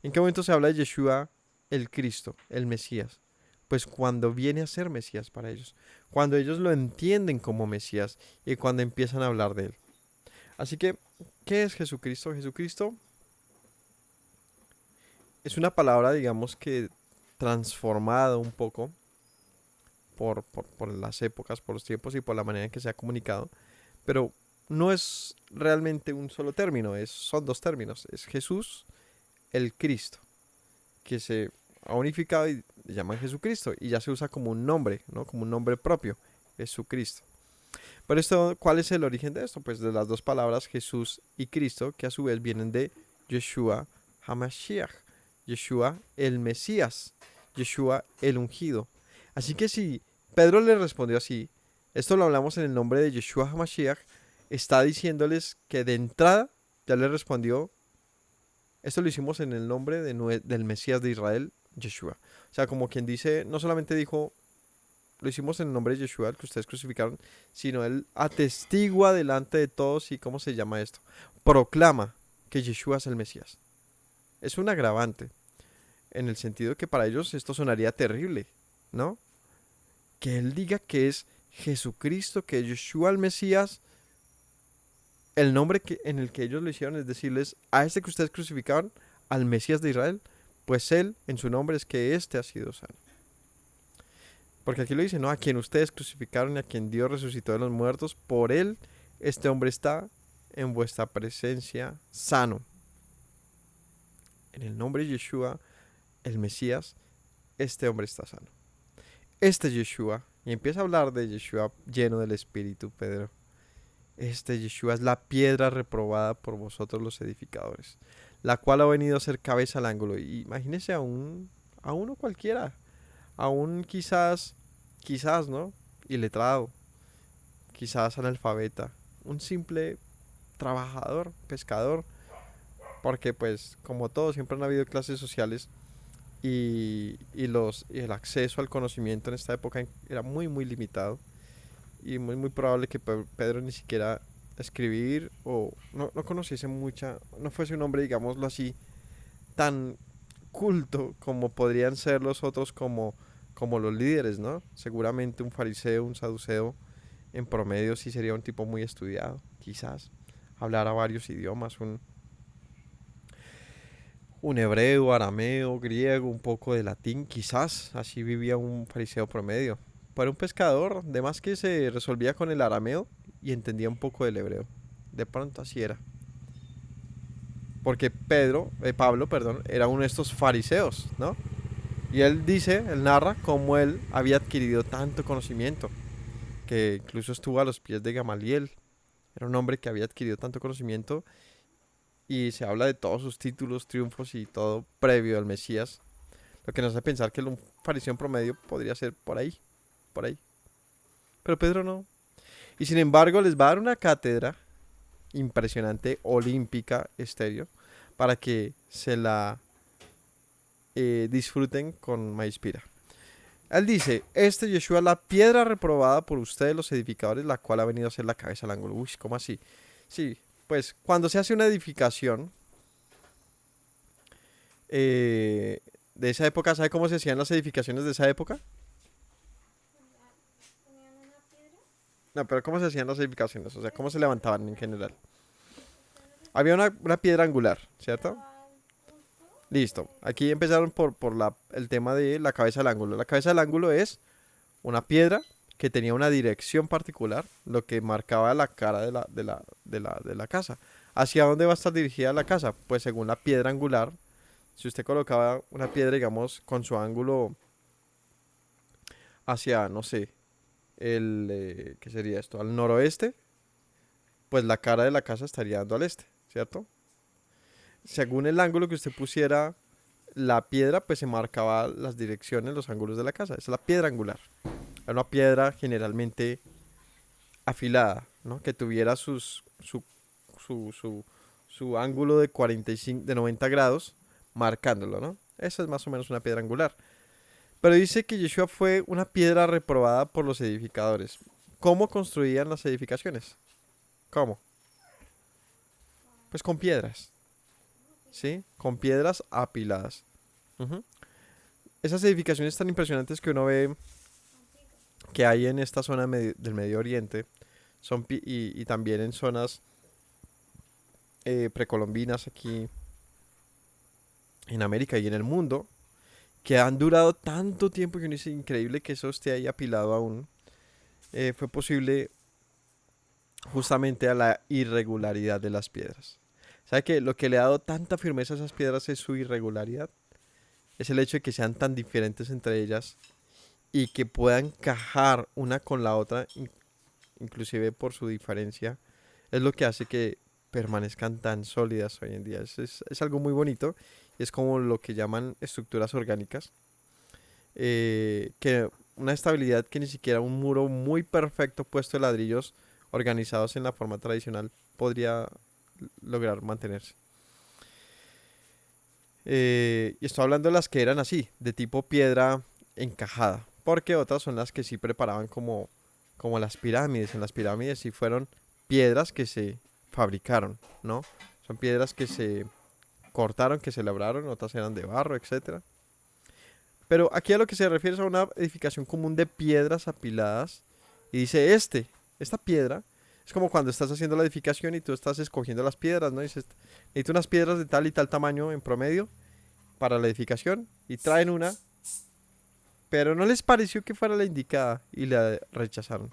¿En qué momento se habla de Yeshua el Cristo, el Mesías? Pues cuando viene a ser Mesías para ellos, cuando ellos lo entienden como Mesías y cuando empiezan a hablar de él. Así que, ¿qué es Jesucristo? Jesucristo es una palabra, digamos que transformada un poco por las épocas, por los tiempos y por la manera en que se ha comunicado, pero no es realmente un solo término, son dos términos. Es Jesús, el Cristo, que se ha unificado y le llaman Jesucristo y ya se usa como un nombre, ¿no? Como un nombre propio, Jesucristo. Pero esto, ¿cuál es el origen de esto? Pues de las dos palabras Jesús y Cristo, que a su vez vienen de Yeshua HaMashiach, Yeshua el Mesías, Yeshua el ungido. Así que si Pedro le respondió así, esto lo hablamos en el nombre de Yeshua HaMashiach, está diciéndoles que de entrada ya le respondió, esto lo hicimos en el nombre del Mesías de Israel, Yeshua. O sea, como quien dice, no solamente dijo, lo hicimos en el nombre de Yeshua, el que ustedes crucificaron, sino él atestigua delante de todos y, ¿cómo se llama esto? Proclama que Yeshua es el Mesías. Es un agravante, en el sentido que para ellos esto sonaría terrible, ¿no? Que él diga que es Jesucristo, que es Yeshua el Mesías, el nombre en el que ellos lo hicieron es decirles a este que ustedes crucificaron, al Mesías de Israel, pues él en su nombre es que éste ha sido sano. Porque aquí lo dice, ¿no? A quien ustedes crucificaron y a quien Dios resucitó de los muertos, por él este hombre está en vuestra presencia sano. En el nombre de Yeshua, el Mesías, este hombre está sano. Este Yeshua, y empieza a hablar de Yeshua lleno del Espíritu, Pedro. Este Yeshua es la piedra reprobada por vosotros los edificadores, la cual ha venido a ser cabeza al ángulo. Y imagínese a uno cualquiera, a un quizás, ¿no? Iletrado, quizás analfabeta, un simple trabajador, pescador, porque pues como todo siempre han habido clases sociales y el acceso al conocimiento en esta época era muy muy limitado y muy probable que Pedro ni siquiera escribir o no conociese no fuese un hombre, digámoslo así, tan culto como podrían ser los otros como los líderes, ¿no? Seguramente un fariseo, un saduceo, en promedio sí sería un tipo muy estudiado, quizás. Hablara varios idiomas, un hebreo, arameo, griego, un poco de latín, quizás. Así vivía un fariseo promedio. Para un pescador, de más que se resolvía con el arameo y entendía un poco del hebreo. De pronto así era. Porque Pablo, perdón, era uno de estos fariseos, ¿no? Y él narra cómo él había adquirido tanto conocimiento, que incluso estuvo a los pies de Gamaliel. Era un hombre que había adquirido tanto conocimiento y se habla de todos sus títulos, triunfos y todo previo al Mesías. Lo que nos hace pensar que un fariseo en promedio podría ser por ahí, por ahí. Pero Pedro no. Y sin embargo les va a dar una cátedra impresionante, olímpica, estéreo, para que se la disfruten con Maispira. Él dice, este Yeshua es la piedra reprobada por ustedes los edificadores, la cual ha venido a ser la cabeza al ángulo. Uy, ¿cómo así? Sí, pues cuando se hace una edificación de esa época, ¿sabe cómo se hacían las edificaciones de esa época? ¿Ponían una piedra? No, pero ¿cómo se hacían las edificaciones? O sea, ¿cómo se levantaban en general? Había una piedra angular, ¿cierto? Listo. Aquí empezaron por el tema de la cabeza del ángulo. La cabeza del ángulo es una piedra que tenía una dirección particular, lo que marcaba la cara de la casa. ¿Hacia dónde va a estar dirigida la casa? Pues según la piedra angular, si usted colocaba una piedra, digamos, con su ángulo hacia, no sé, ¿qué sería esto? Al noroeste, pues la cara de la casa estaría dando al este, ¿cierto? Según el ángulo que usted pusiera la piedra, pues se marcaba las direcciones, los ángulos de la casa. Esa es la piedra angular. Era una piedra generalmente afilada, ¿no? Que tuviera su, su, su ángulo de 45, de 90 grados, marcándolo, ¿no? Esa es más o menos una piedra angular. Pero dice que Yeshua fue una piedra reprobada por los edificadores. ¿Cómo construían las edificaciones? ¿Cómo? Pues con piedras, ¿sí? Con piedras apiladas. Ujú. Esas edificaciones tan impresionantes que uno ve que hay en esta zona del Medio Oriente y también en zonas precolombinas aquí en América y en el mundo, que han durado tanto tiempo que uno dice increíble que eso esté ahí apilado aún, fue posible justamente a la irregularidad de las piedras. ¿Sabe que lo que le ha dado tanta firmeza a esas piedras es su irregularidad? Es el hecho de que sean tan diferentes entre ellas y que puedan encajar una con la otra, inclusive por su diferencia, es lo que hace que permanezcan tan sólidas hoy en día. Es algo muy bonito. Es como lo que llaman estructuras orgánicas. Que una estabilidad que ni siquiera un muro muy perfecto puesto de ladrillos organizados en la forma tradicional podría lograr mantenerse. Y estoy hablando de las que eran así, de tipo piedra encajada, porque otras son las que sí preparaban como las pirámides. En las pirámides sí fueron piedras que se fabricaron, ¿no? Son piedras que se cortaron, que se labraron, otras eran de barro, etcétera. Pero aquí a lo que se refiere es a una edificación común de piedras apiladas. Y dice esta piedra, es como cuando estás haciendo la edificación y tú estás escogiendo las piedras, ¿no? Dices, necesito unas piedras de tal y tal tamaño en promedio para la edificación. Y traen una, pero no les pareció que fuera la indicada y la rechazaron.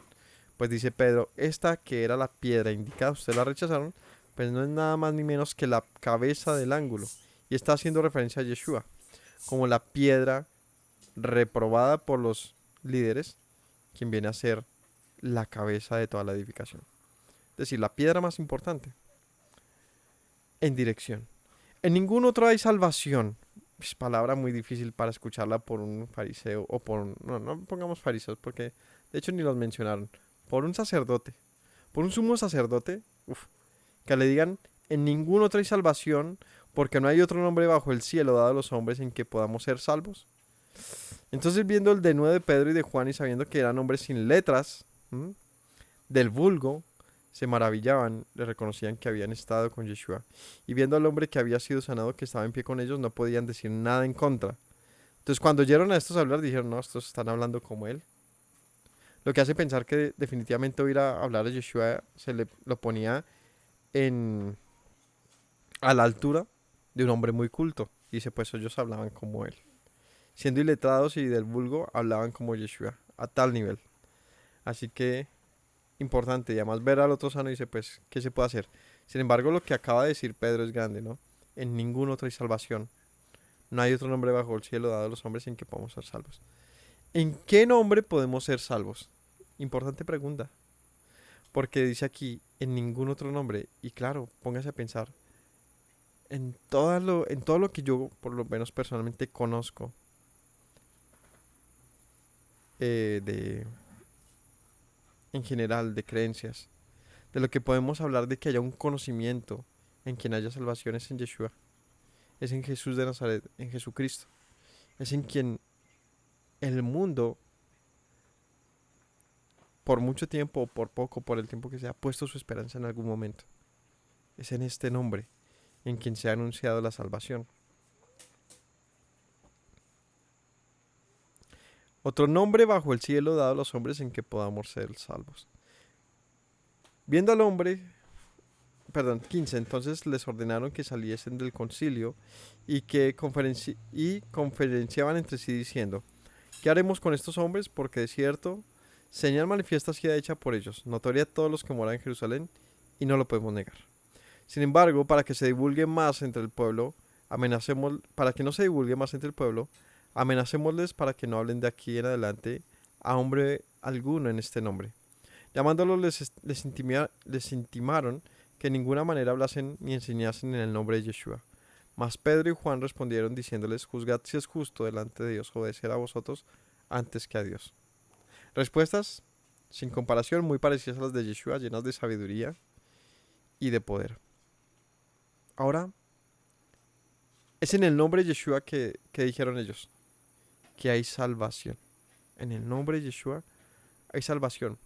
Pues dice Pedro, esta que era la piedra indicada, ustedes la rechazaron, pues no es nada más ni menos que la cabeza del ángulo. Y está haciendo referencia a Yeshua, como la piedra reprobada por los líderes, quien viene a ser la cabeza de toda la edificación. Es decir, la piedra más importante en dirección. En ningún otro hay salvación. Es palabra muy difícil para escucharla por un fariseo o por un... No, no pongamos fariseos porque de hecho ni los mencionaron. Por un sacerdote. Por un sumo sacerdote. Uf, que le digan en ningún otro hay salvación porque no hay otro nombre bajo el cielo dado a los hombres en que podamos ser salvos. Entonces viendo el denuedo de Pedro y de Juan y sabiendo que eran hombres sin letras, ¿m? Del vulgo, se maravillaban, le reconocían que habían estado con Yeshua. Y viendo al hombre que había sido sanado, que estaba en pie con ellos, no podían decir nada en contra. Entonces cuando oyeron a estos hablar, dijeron, no, estos están hablando como él. Lo que hace pensar que definitivamente oír a hablar a Yeshua se le lo ponía en, a la altura de un hombre muy culto. Dice, pues ellos hablaban como él. Siendo iletrados y del vulgo, hablaban como Yeshua, a tal nivel. Así que, importante, y además ver al otro sano y dice, pues, ¿qué se puede hacer? Sin embargo, lo que acaba de decir Pedro es grande, ¿no? En ningún otro hay salvación. No hay otro nombre bajo el cielo dado a los hombres en que podamos ser salvos. ¿En qué nombre podemos ser salvos? Importante pregunta. Porque dice aquí, en ningún otro nombre. Y claro, póngase a pensar, en todo lo que yo, por lo menos personalmente, conozco de en general de creencias, de lo que podemos hablar de que haya un conocimiento en quien haya salvación es en Yeshua, es en Jesús de Nazaret, en Jesucristo, es en quien el mundo, por mucho tiempo o por poco, por el tiempo que sea, ha puesto su esperanza en algún momento. Es en este nombre en quien se ha anunciado la salvación. Otro nombre bajo el cielo dado a los hombres en que podamos ser salvos. Viendo al hombre, perdón, 15, entonces les ordenaron que saliesen del concilio y que conferenciaban entre sí diciendo, ¿qué haremos con estos hombres? Porque de cierto, señal manifiesta ha sido hecha por ellos, notoria a todos los que moran en Jerusalén, y no lo podemos negar. Sin embargo, para que se divulgue más entre el pueblo, para que no se divulgue más entre el pueblo, amenacémosles para que no hablen de aquí en adelante a hombre alguno en este nombre. Llamándolos les intimaron que en ninguna manera hablasen ni enseñasen en el nombre de Yeshua. Mas Pedro y Juan respondieron diciéndoles, juzgad si es justo delante de Dios obedecer a vosotros antes que a Dios. Respuestas, sin comparación, muy parecidas a las de Yeshua, llenas de sabiduría y de poder. Ahora, es en el nombre de Yeshua que dijeron ellos, que hay salvación. En el nombre de Yeshua hay salvación.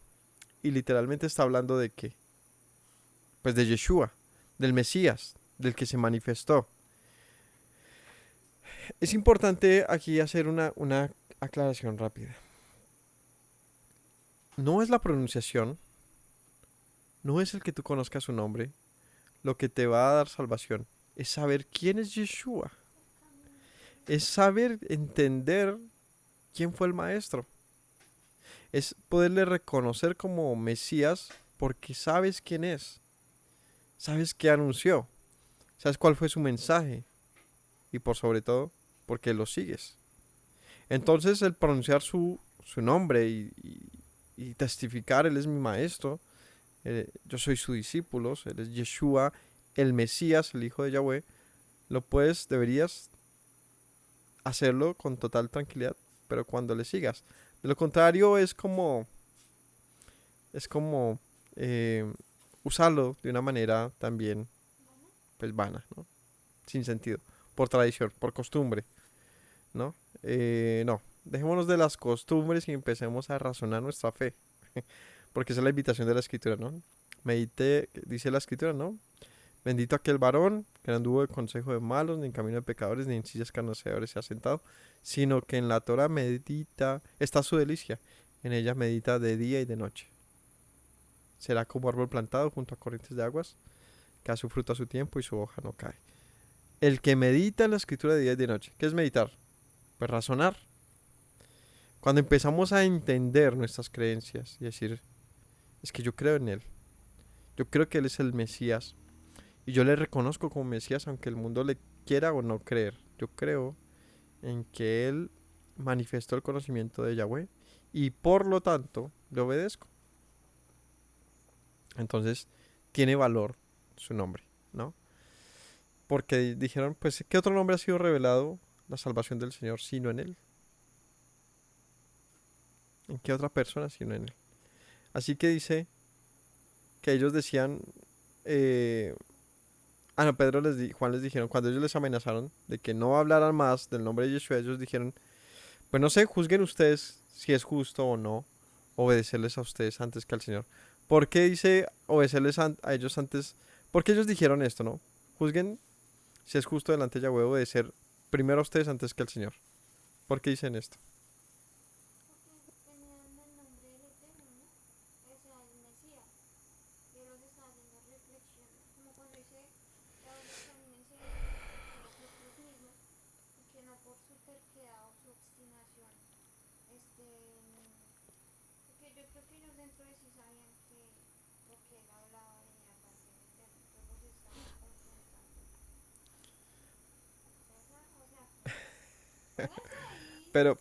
Y literalmente está hablando de qué? Pues de Yeshua, del Mesías, del que se manifestó. Es importante aquí hacer una aclaración rápida. No es la pronunciación, no es el que tú conozcas su nombre, lo que te va a dar salvación. Es saber quién es Yeshua. Es saber entender quién fue el maestro. Es poderle reconocer como Mesías porque sabes quién es. Sabes qué anunció. Sabes cuál fue su mensaje. Y por sobre todo, porque lo sigues. Entonces el pronunciar su nombre y testificar, Él es mi maestro, yo soy su discípulo, Él es Yeshua, el Mesías, el Hijo de Yahweh, deberías hacerlo con total tranquilidad, pero cuando le sigas. De lo contrario es como eh, usarlo de una manera también, pues vana, ¿no? Sin sentido, por tradición, por costumbre, ¿no? No, dejémonos de las costumbres y empecemos a razonar nuestra fe, porque esa es la invitación de la escritura, ¿no? Medite, dice la escritura, ¿no? Bendito aquel varón que no anduvo de consejo de malos, ni en camino de pecadores, ni en sillas escarnecedores se ha sentado, sino que en la Torah medita, está su delicia, en ella medita de día y de noche. Será como árbol plantado junto a corrientes de aguas, que da su fruto a su tiempo y su hoja no cae. El que medita en la escritura de día y de noche, ¿qué es meditar? Pues razonar. Cuando empezamos a entender nuestras creencias y decir, es que yo creo en Él, yo creo que Él es el Mesías, y yo le reconozco como Mesías aunque el mundo le quiera o no creer. Yo creo en que Él manifestó el conocimiento de Yahweh y por lo tanto le obedezco. Entonces tiene valor su nombre, ¿no? Porque dijeron, pues, ¿qué otro nombre ha sido revelado la salvación del Señor sino en Él? ¿En qué otra persona sino en Él? Así que dice que ellos decían, eh, no, Juan les dijeron, cuando ellos les amenazaron de que no hablaran más del nombre de Yeshua, ellos dijeron, pues no sé, juzguen ustedes si es justo o no obedecerles a ustedes antes que al Señor. ¿Por qué dice obedecerles a ellos antes? Porque ellos dijeron esto, ¿no? Juzguen si es justo delante de Yahweh obedecer primero a ustedes antes que al Señor. ¿Por qué dicen esto?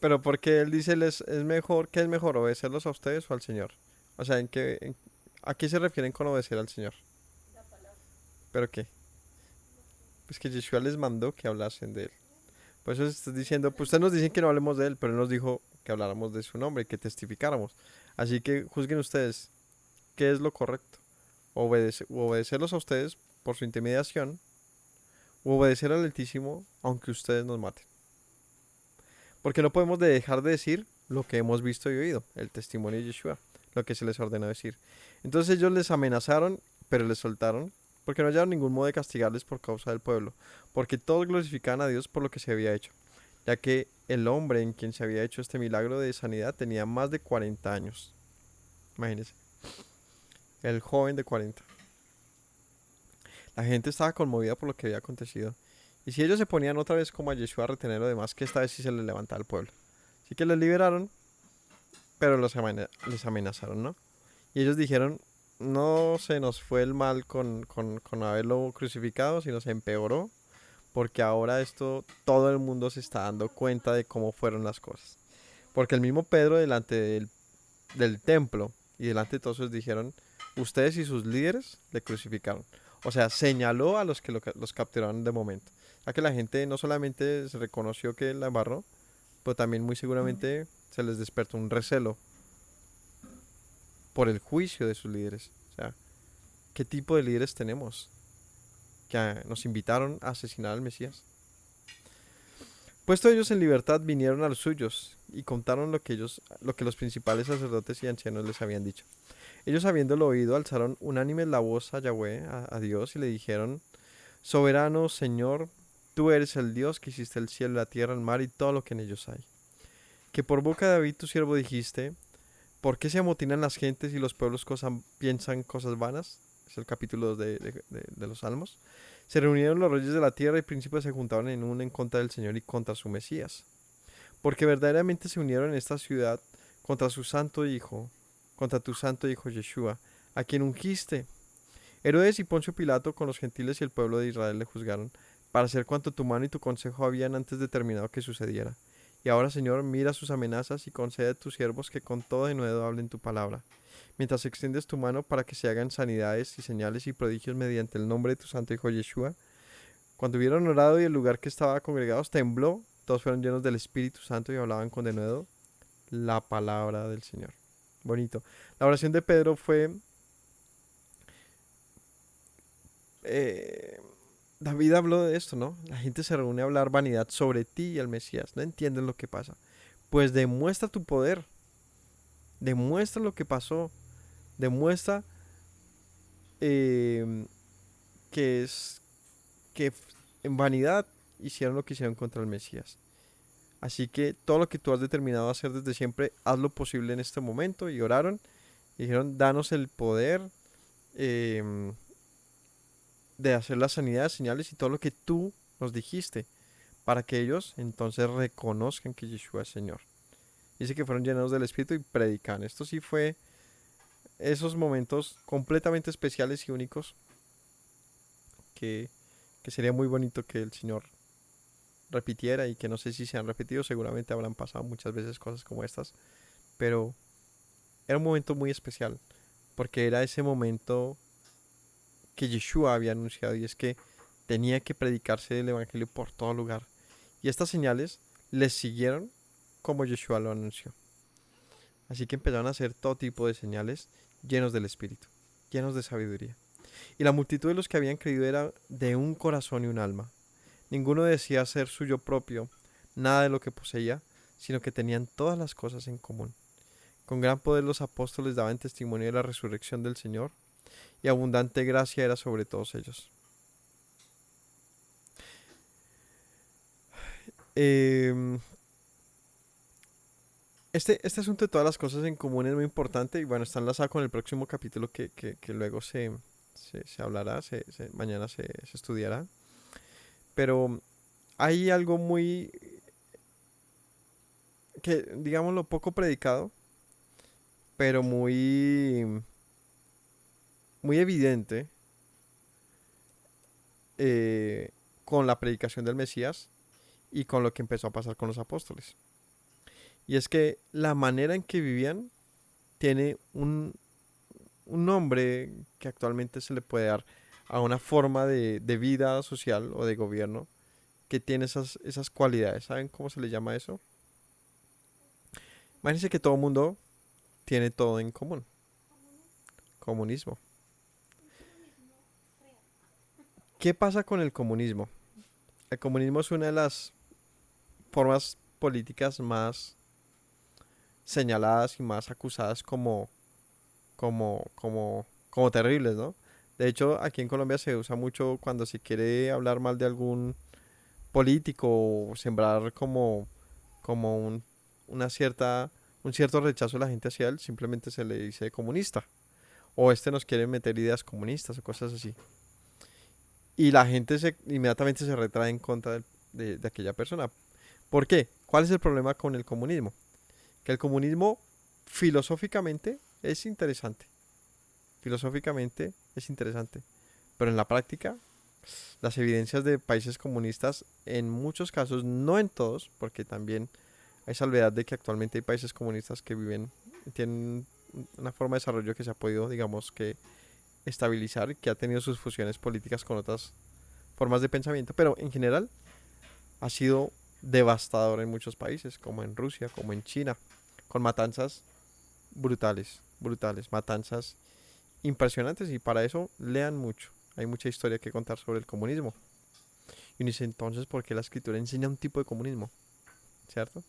Pero porque él dice es mejor, ¿qué es mejor, obedecerlos a ustedes o al Señor? O sea, ¿a qué se refieren con obedecer al Señor? ¿Pero qué? Pues que Yeshua les mandó que hablasen de él. Por eso estás diciendo, pues ustedes nos dicen que no hablemos de él, pero él nos dijo que habláramos de su nombre, que testificáramos. Así que juzguen ustedes qué es lo correcto. Obedecerlos a ustedes por su intimidación, o obedecer al Altísimo aunque ustedes nos maten. Porque no podemos dejar de decir lo que hemos visto y oído, el testimonio de Yeshua, lo que se les ordenó decir. Entonces ellos les amenazaron, pero les soltaron, porque no hallaron ningún modo de castigarles por causa del pueblo, porque todos glorificaban a Dios por lo que se había hecho, ya que el hombre en quien se había hecho este milagro de sanidad tenía más de 40 años. Imagínense. el joven de 40. La gente estaba conmovida por lo que había acontecido. Y si ellos se ponían otra vez como a Yeshua a retenerlo, además que esta vez sí se les levantaba el pueblo. Así que les liberaron, pero les amenazaron, ¿no? Y ellos dijeron, no se nos fue el mal con haberlo crucificado, sino se empeoró, porque ahora esto, todo el mundo se está dando cuenta de cómo fueron las cosas. Porque el mismo Pedro delante del templo y delante de todos ellos dijeron, ustedes y sus líderes le crucificaron. O sea, señaló a los que los capturaron de momento. Ya que la gente no solamente se reconoció que la embarró, pero también muy seguramente se les despertó un recelo por el juicio de sus líderes. O sea, ¿qué tipo de líderes tenemos que nos invitaron a asesinar al Mesías? Puesto ellos en libertad, vinieron a los suyos y contaron lo que los principales sacerdotes y ancianos les habían dicho. Ellos, habiéndolo oído, alzaron unánimes la voz a Yahweh, a Dios, y le dijeron, Soberano Señor, tú eres el Dios que hiciste el cielo, la tierra, el mar y todo lo que en ellos hay. Que por boca de David tu siervo dijiste, ¿por qué se amotinan las gentes y los pueblos piensan cosas vanas? Es el capítulo 2 de los Salmos. Se reunieron los reyes de la tierra y príncipes se juntaron en contra del Señor y contra su Mesías. Porque verdaderamente se unieron en esta ciudad contra su santo Hijo, contra tu santo Hijo Yeshua, a quien ungiste. Herodes y Poncio Pilato con los gentiles y el pueblo de Israel le juzgaron, para hacer cuanto tu mano y tu consejo habían antes determinado que sucediera. Y ahora, Señor, mira sus amenazas y concede a tus siervos que con todo denuedo hablen tu palabra, mientras extiendes tu mano para que se hagan sanidades y señales y prodigios mediante el nombre de tu santo Hijo Yeshua. Cuando hubieron orado y el lugar que estaba congregados tembló, todos fueron llenos del Espíritu Santo y hablaban con denuedo la palabra del Señor. Bonito. La oración de Pedro fue... David habló de esto, ¿no? La gente se reúne a hablar vanidad sobre ti y el Mesías. No entienden lo que pasa. Pues demuestra tu poder. Demuestra lo que pasó. Demuestra eh, que es que en vanidad hicieron lo que hicieron contra el Mesías. Así que todo lo que tú has determinado hacer desde siempre, haz lo posible en este momento. Y oraron. Y dijeron, danos el poder eh, de hacer las sanidades, señales y todo lo que tú nos dijiste, para que ellos entonces reconozcan que Yeshua es Señor. Dice que fueron llenados del Espíritu y predican. Esto sí fue esos momentos completamente especiales y únicos que, que sería muy bonito que el Señor repitiera, y que no sé si se han repetido, seguramente habrán pasado muchas veces cosas como estas, pero era un momento muy especial, porque era ese momento que Yeshua había anunciado, y es que tenía que predicarse el Evangelio por todo lugar. Y estas señales les siguieron como Yeshua lo anunció. Así que empezaron a hacer todo tipo de señales llenos del Espíritu, llenos de sabiduría. Y la multitud de los que habían creído era de un corazón y un alma. Ninguno decía ser suyo propio nada de lo que poseía, sino que tenían todas las cosas en común. Con gran poder los apóstoles daban testimonio de la resurrección del Señor, y abundante gracia era sobre todos ellos. Eh, este asunto de todas las cosas en común es muy importante, y bueno, está enlazado con el próximo capítulo que luego se hablará, mañana se estudiará. Pero hay algo muy, que digámoslo, poco predicado, pero muy evidente eh, con la predicación del Mesías y con lo que empezó a pasar con los apóstoles. Y es que la manera en que vivían tiene un nombre que actualmente se le puede dar a una forma de vida social o de gobierno que tiene esas cualidades. ¿Saben cómo se le llama eso? Imagínense que todo el mundo tiene todo en común. Comunismo. ¿Qué pasa con el comunismo? El comunismo es una de las formas políticas más señaladas y más acusadas como terribles, ¿no? De hecho, aquí en Colombia se usa mucho cuando se quiere hablar mal de algún político o sembrar como una cierta, un cierto rechazo de la gente hacia él, simplemente se le dice comunista. o este nos quiere meter ideas comunistas o cosas así. Y la gente inmediatamente se retrae en contra de aquella persona. ¿Por qué? ¿Cuál es el problema con el comunismo? Que el comunismo filosóficamente es interesante. Filosóficamente es interesante. Pero en la práctica, las evidencias de países comunistas, en muchos casos, no en todos, porque también hay salvedad de que actualmente hay países comunistas que tienen una forma de desarrollo que se ha podido, digamos, que estabilizar, que ha tenido sus fusiones políticas con otras formas de pensamiento, pero en general ha sido devastador en muchos países, como en Rusia, como en China, con matanzas brutales, brutales, matanzas impresionantes, y para eso lean mucho. Hay mucha historia que contar sobre el comunismo. Y uno dice, entonces, ¿por qué la escritura enseña un tipo de comunismo? ¿Cierto?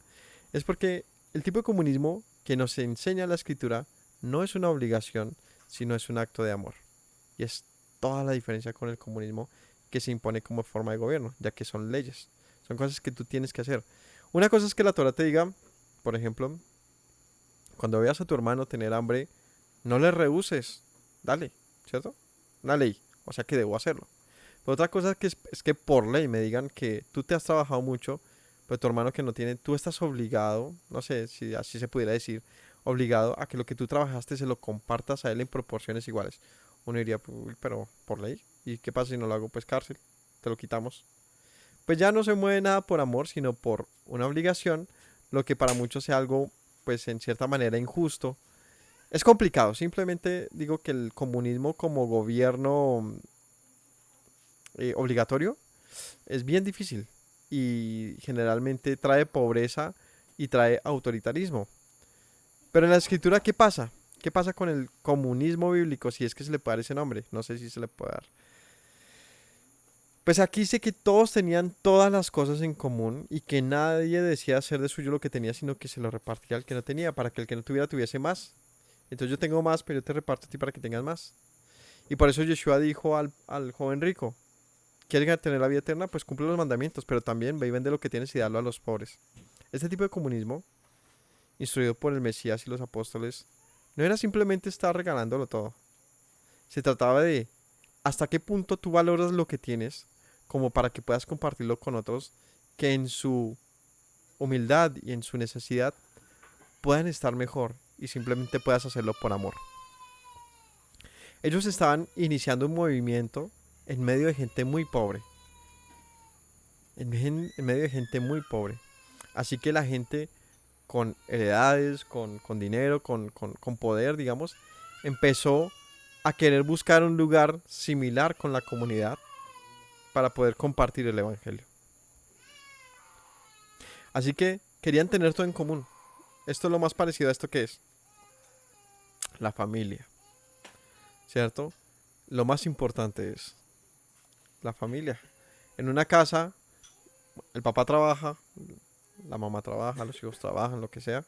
Es porque el tipo de comunismo que nos enseña la escritura no es una obligación, sino es un acto de amor. Y es toda la diferencia con el comunismo que se impone como forma de gobierno, ya que son leyes. Son cosas que tú tienes que hacer. Una cosa es que la Torah te diga, por ejemplo, cuando veas a tu hermano tener hambre, no le rehuses, dale, ¿cierto? Una ley, o sea que debo hacerlo. Pero otra cosa es que por ley me digan que tú te has trabajado mucho, pero tu hermano que no tiene, tú estás obligado, no sé si así se pudiera decir, obligado a que lo que tú trabajaste se lo compartas a él en proporciones iguales. Uno diría, "Uy, pero por ley, ¿y qué pasa si no lo hago? Pues cárcel, te lo quitamos". Pues ya no se mueve nada por amor, sino por una obligación, lo que para muchos sea algo, pues en cierta manera injusto. Es complicado, simplemente digo que el comunismo como gobierno obligatorio es bien difícil y generalmente trae pobreza y trae autoritarismo. Pero en la escritura, ¿qué pasa? ¿Qué pasa con el comunismo bíblico? Si es que se le puede dar ese nombre, no sé si se le puede dar. Pues aquí dice que todos tenían todas las cosas en común y que nadie decía hacer de suyo lo que tenía, sino que se lo repartía al que no tenía, para que el que no tuviera tuviese más. Entonces yo tengo más, pero yo te reparto a ti para que tengas más. Y por eso Yeshua dijo al joven rico, ¿quieres tener la vida eterna? Pues cumple los mandamientos, pero también ve y vende lo que tienes y dalo a los pobres. Este tipo de comunismo, instruido por el Mesías y los apóstoles, no era simplemente estar regalándolo todo. Se trataba de hasta qué punto tú valoras lo que tienes como para que puedas compartirlo con otros que en su humildad y en su necesidad puedan estar mejor y simplemente puedas hacerlo por amor. Ellos estaban iniciando un movimiento en medio de gente muy pobre. En medio de gente muy pobre. Así que la gente con heredades, con dinero, con poder, digamos, empezó a querer buscar un lugar similar con la comunidad para poder compartir el Evangelio. Así que querían tener todo en común. Esto es lo más parecido a esto que es la familia, ¿cierto? Lo más importante es la familia. En una casa, el papá trabaja, la mamá trabaja, los hijos trabajan, lo que sea.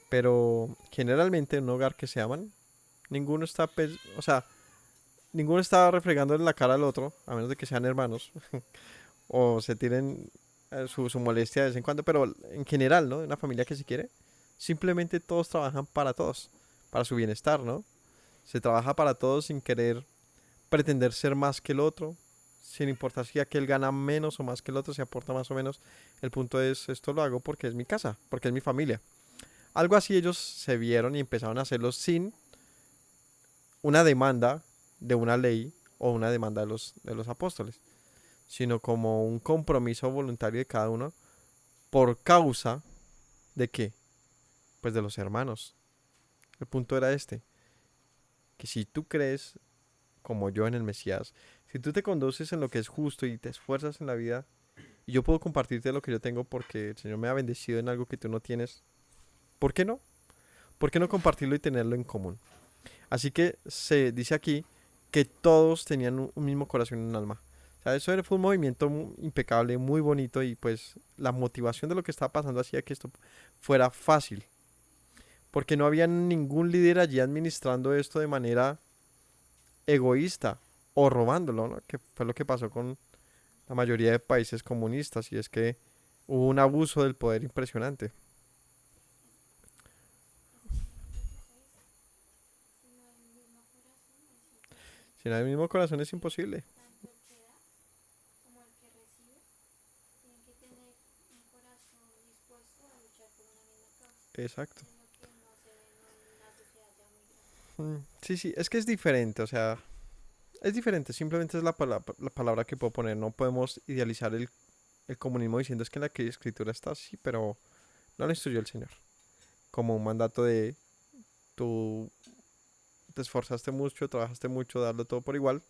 Pero generalmente en un hogar que se aman, ninguno está, o sea, ninguno está refregándole la cara al otro, a menos de que sean hermanos, o se tiren su molestia de vez en cuando, pero en general, ¿no? Una familia que se quiere, simplemente todos trabajan para todos, para su bienestar, ¿no? Se trabaja para todos sin querer pretender ser más que el otro, sin importar si aquel gana menos o más que el otro, si aporta más o menos. El punto es, esto lo hago porque es mi casa, porque es mi familia. Algo así ellos se vieron y empezaron a hacerlo sin una demanda de una ley o una demanda de los apóstoles, sino como un compromiso voluntario de cada uno por causa de qué, pues de los hermanos. El punto era este, que si tú crees como yo en el Mesías, si tú te conduces en lo que es justo y te esfuerzas en la vida, y yo puedo compartirte lo que yo tengo porque el Señor me ha bendecido en algo que tú no tienes, ¿por qué no? ¿Por qué no compartirlo y tenerlo en común? Así que se dice aquí que todos tenían un mismo corazón y un alma. O sea, fue un movimiento impecable, muy bonito, y pues la motivación de lo que estaba pasando hacía que esto fuera fácil. Porque no había ningún líder allí administrando esto de manera egoísta o robándolo, ¿no? Que fue lo que pasó con la mayoría de países comunistas, y es que hubo un abuso del poder impresionante. Si no hay el mismo corazón es imposible. Tanto el que da como el que recibe tienen que tener un corazón dispuesto a luchar por una misma causa. Exacto. Es lo que no se ve en una sociedad ya muy grande. Sí, sí, es que es diferente, o sea, es diferente, simplemente es la palabra que puedo poner. No podemos idealizar el comunismo diciendo es que en la que escritura está así, pero no lo instruyó el Señor. Como un mandato de tú te esforzaste mucho, trabajaste mucho, darlo todo por igual,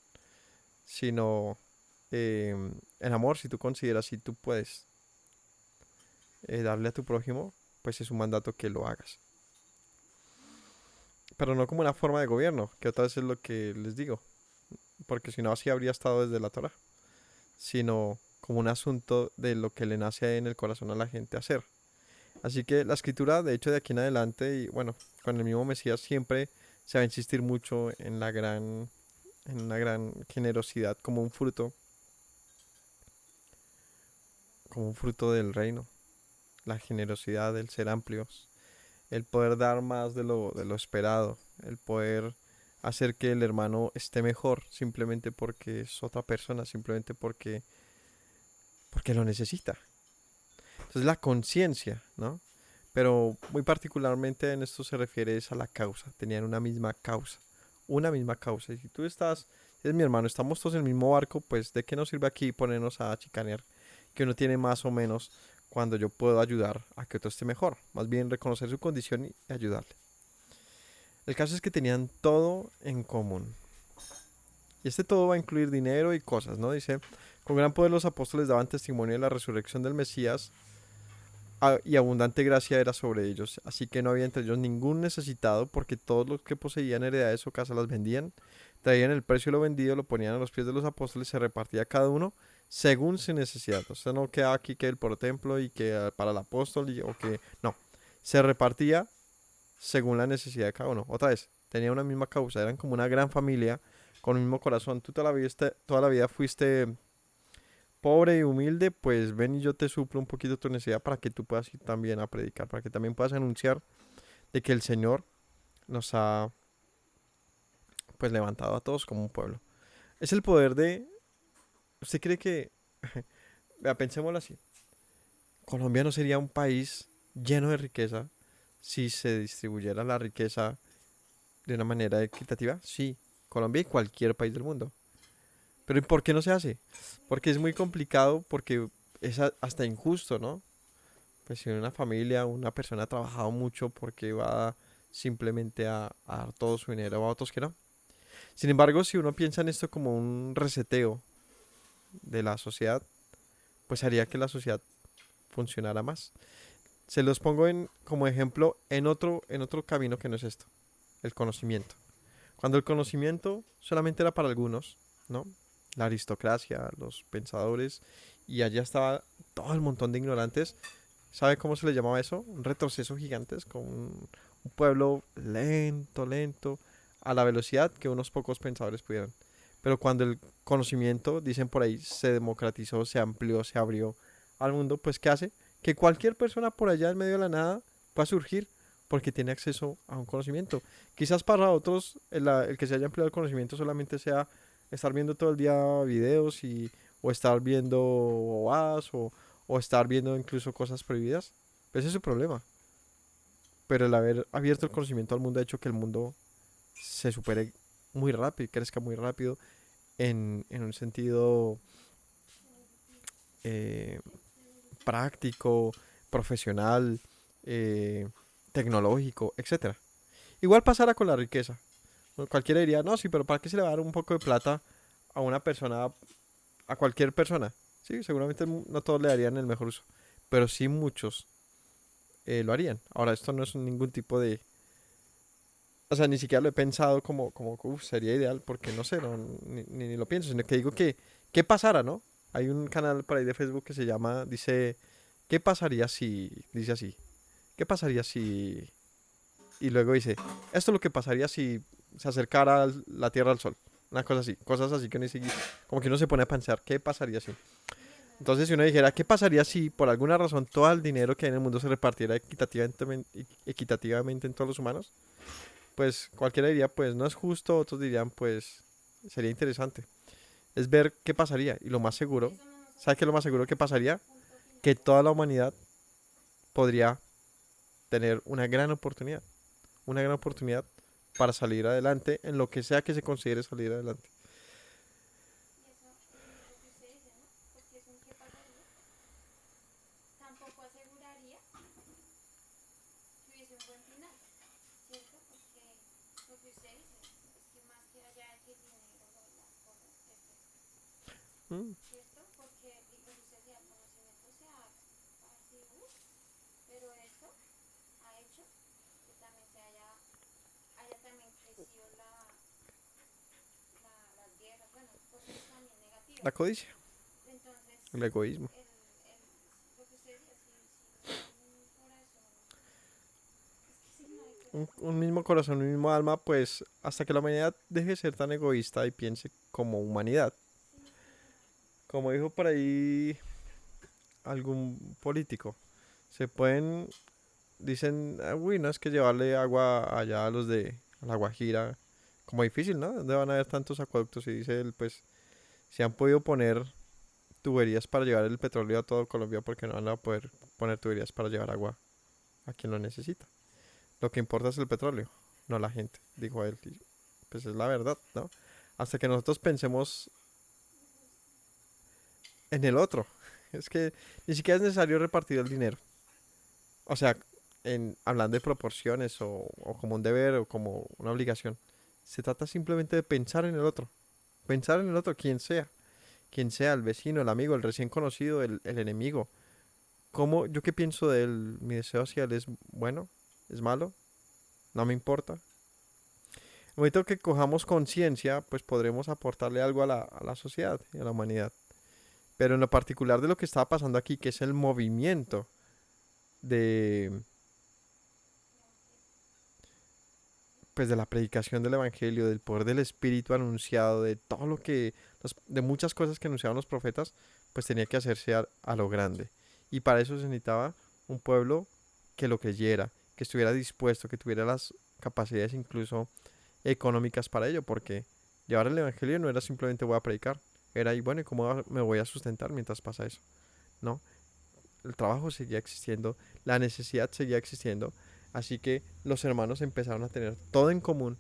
sino en amor, si tú consideras, si tú puedes darle a tu prójimo, pues es un mandato que lo hagas. Pero no como una forma de gobierno, que otra vez es lo que les digo, porque si no así habría estado desde la Torah, sino como un asunto de lo que le nace en el corazón a la gente hacer. Así que la escritura, de hecho, de aquí en adelante, y bueno, con el mismo Mesías siempre se va a insistir mucho en una gran generosidad como un fruto del reino, la generosidad, el ser amplios, el poder dar más de lo esperado, el poder hacer que el hermano esté mejor simplemente porque es otra persona, simplemente porque lo necesita. Entonces la conciencia, ¿no? Pero muy particularmente en esto se refiere es a la causa, tenían una misma causa. Y si tú estás, si es mi hermano, estamos todos en el mismo barco, pues ¿de qué nos sirve aquí ponernos a chicanear que uno tiene más o menos cuando yo puedo ayudar a que otro esté mejor? Más bien reconocer su condición y ayudarle. El caso es que tenían todo en común. Y este todo va a incluir dinero y cosas, ¿no? Dice, con gran poder los apóstoles daban testimonio de la resurrección del Mesías y abundante gracia era sobre ellos. Así que no había entre ellos ningún necesitado, porque todos los que poseían heredades o casas las vendían, traían el precio de lo vendido, lo ponían a los pies de los apóstoles, se repartía cada uno según su necesidad. O sea, no quedaba aquí que el por templo y que para el apóstol o que no. Se repartía según la necesidad de cada uno. Otra vez, tenía una misma causa, eran como una gran familia con el mismo corazón. Tú toda la vida fuiste pobre y humilde, pues ven y yo te suplo un poquito tu necesidad para que tú puedas ir también a predicar, para que también puedas anunciar de que el Señor nos ha pues levantado a todos como un pueblo. Es el poder de... ¿Usted cree que... Vea, pensémoslo así. Colombia no sería un país lleno de riqueza si se distribuyera la riqueza de una manera equitativa? Sí, Colombia y cualquier país del mundo. Pero ¿y por qué no se hace? Porque es muy complicado, porque es hasta injusto, ¿no? Pues si en una familia una persona ha trabajado mucho porque va simplemente a dar todo su dinero a otros que no. Sin embargo, si uno piensa en esto como un reseteo de la sociedad, pues haría que la sociedad funcionara más. Se los pongo como ejemplo en otro camino que no es esto, el conocimiento. Cuando el conocimiento solamente era para algunos, ¿no? La aristocracia, los pensadores, y allá estaba todo el montón de ignorantes. ¿Sabe cómo se le llamaba eso? Un retroceso gigante, con un pueblo lento, lento, a la velocidad que unos pocos pensadores pudieran. Pero cuando el conocimiento, dicen por ahí, se democratizó, se amplió, se abrió al mundo, pues ¿qué hace? Que cualquier persona por allá en medio de la nada pueda surgir porque tiene acceso a un conocimiento. Quizás para otros el que se haya empleado el conocimiento solamente sea estar viendo todo el día videos o estar viendo OAS o estar viendo incluso cosas prohibidas. Ese es su problema. Pero el haber abierto el conocimiento al mundo ha hecho que el mundo se supere muy rápido y crezca muy rápido en un sentido eh, práctico, profesional, eh, tecnológico, etcétera. Igual pasará con la riqueza. Cualquiera diría, no, sí, pero ¿para qué se le va a dar un poco de plata a una persona, a cualquier persona? Sí, seguramente no todos le darían el mejor uso, pero sí muchos lo harían. Ahora, esto no es ningún tipo de... O sea, ni siquiera lo he pensado como sería ideal, porque no sé, ni lo pienso, sino que digo que, ¿qué pasara, no? Hay un canal por ahí de Facebook que se llama, dice, ¿qué pasaría si, dice así, ¿qué pasaría si, y luego dice, esto es lo que pasaría si se acercara la Tierra al Sol? Una cosa así, cosas así que uno dice, como que uno se pone a pensar, ¿qué pasaría si? Entonces, si uno dijera, ¿qué pasaría si por alguna razón todo el dinero que hay en el mundo se repartiera equitativamente en todos los humanos? Pues cualquiera diría, pues no es justo, otros dirían, pues Sería interesante. Es ver qué pasaría. Y lo más seguro, Eso no nos ¿sabes qué es lo más ayudaría seguro que pasaría? punto final. Que toda la humanidad podría tener una gran oportunidad para salir adelante en lo que sea que se considere salir adelante. Y eso es lo que usted dice, ¿no? Porque es un qué pasaría. Tampoco aseguraría que hubiese un buen final, ¿cierto? Porque lo que usted dice es que más que allá de que el dinero o las cosas es esto, Mm. ¿cierto? Porque lo que usted decía, el conocimiento se ha esparcido, pero esto ha hecho que también haya también crecido las guerras, bueno, cosas también La negativas. codicia, Entonces, el egoísmo. lo que usted decía, si no hay un corazón, es que si no hay Un corazón, mismo corazón, un mismo alma, pues hasta que la humanidad deje de ser tan egoísta y piense como humanidad. sí, claro. Como dijo por ahí algún político, se pueden, dicen, "Ah, uy, no es que llevarle agua allá a los de La Guajira, como difícil, ¿no? ¿Dónde van a haber tantos acueductos?" Y dice él, pues, si han podido poner tuberías para llevar el petróleo a todo Colombia, porque no van a poder poner tuberías para llevar agua a quien lo necesita. Lo que importa es el petróleo, no la gente, dijo él. Y pues es la verdad, ¿no? Hasta que nosotros pensemos en el otro. Es que ni siquiera es necesario repartir el dinero. O sea, hablando de proporciones o como un deber o como una obligación. Se trata simplemente de pensar en el otro. Pensar en el otro, quien sea. Quien sea, el vecino, el amigo, el recién conocido, el enemigo. ¿Cómo, yo qué pienso de él? ¿Mi deseo hacia él es bueno? ¿Es malo? ¿No me importa? El momento que cojamos conciencia, pues podremos aportarle algo a la sociedad y a la humanidad. Pero en lo particular de lo que estaba pasando aquí, que es el movimiento de, pues de la predicación del evangelio, del poder del espíritu anunciado, de todo lo que, de muchas cosas que anunciaban los profetas, pues tenía que hacerse a lo grande. Y para eso se necesitaba un pueblo que lo creyera, que estuviera dispuesto, que tuviera las capacidades incluso económicas para ello, porque llevar el evangelio no era simplemente voy a predicar, era y bueno, ¿y cómo me voy a sustentar mientras pasa eso? No, el trabajo seguía existiendo, la necesidad seguía existiendo, así que los hermanos empezaron a tener todo en común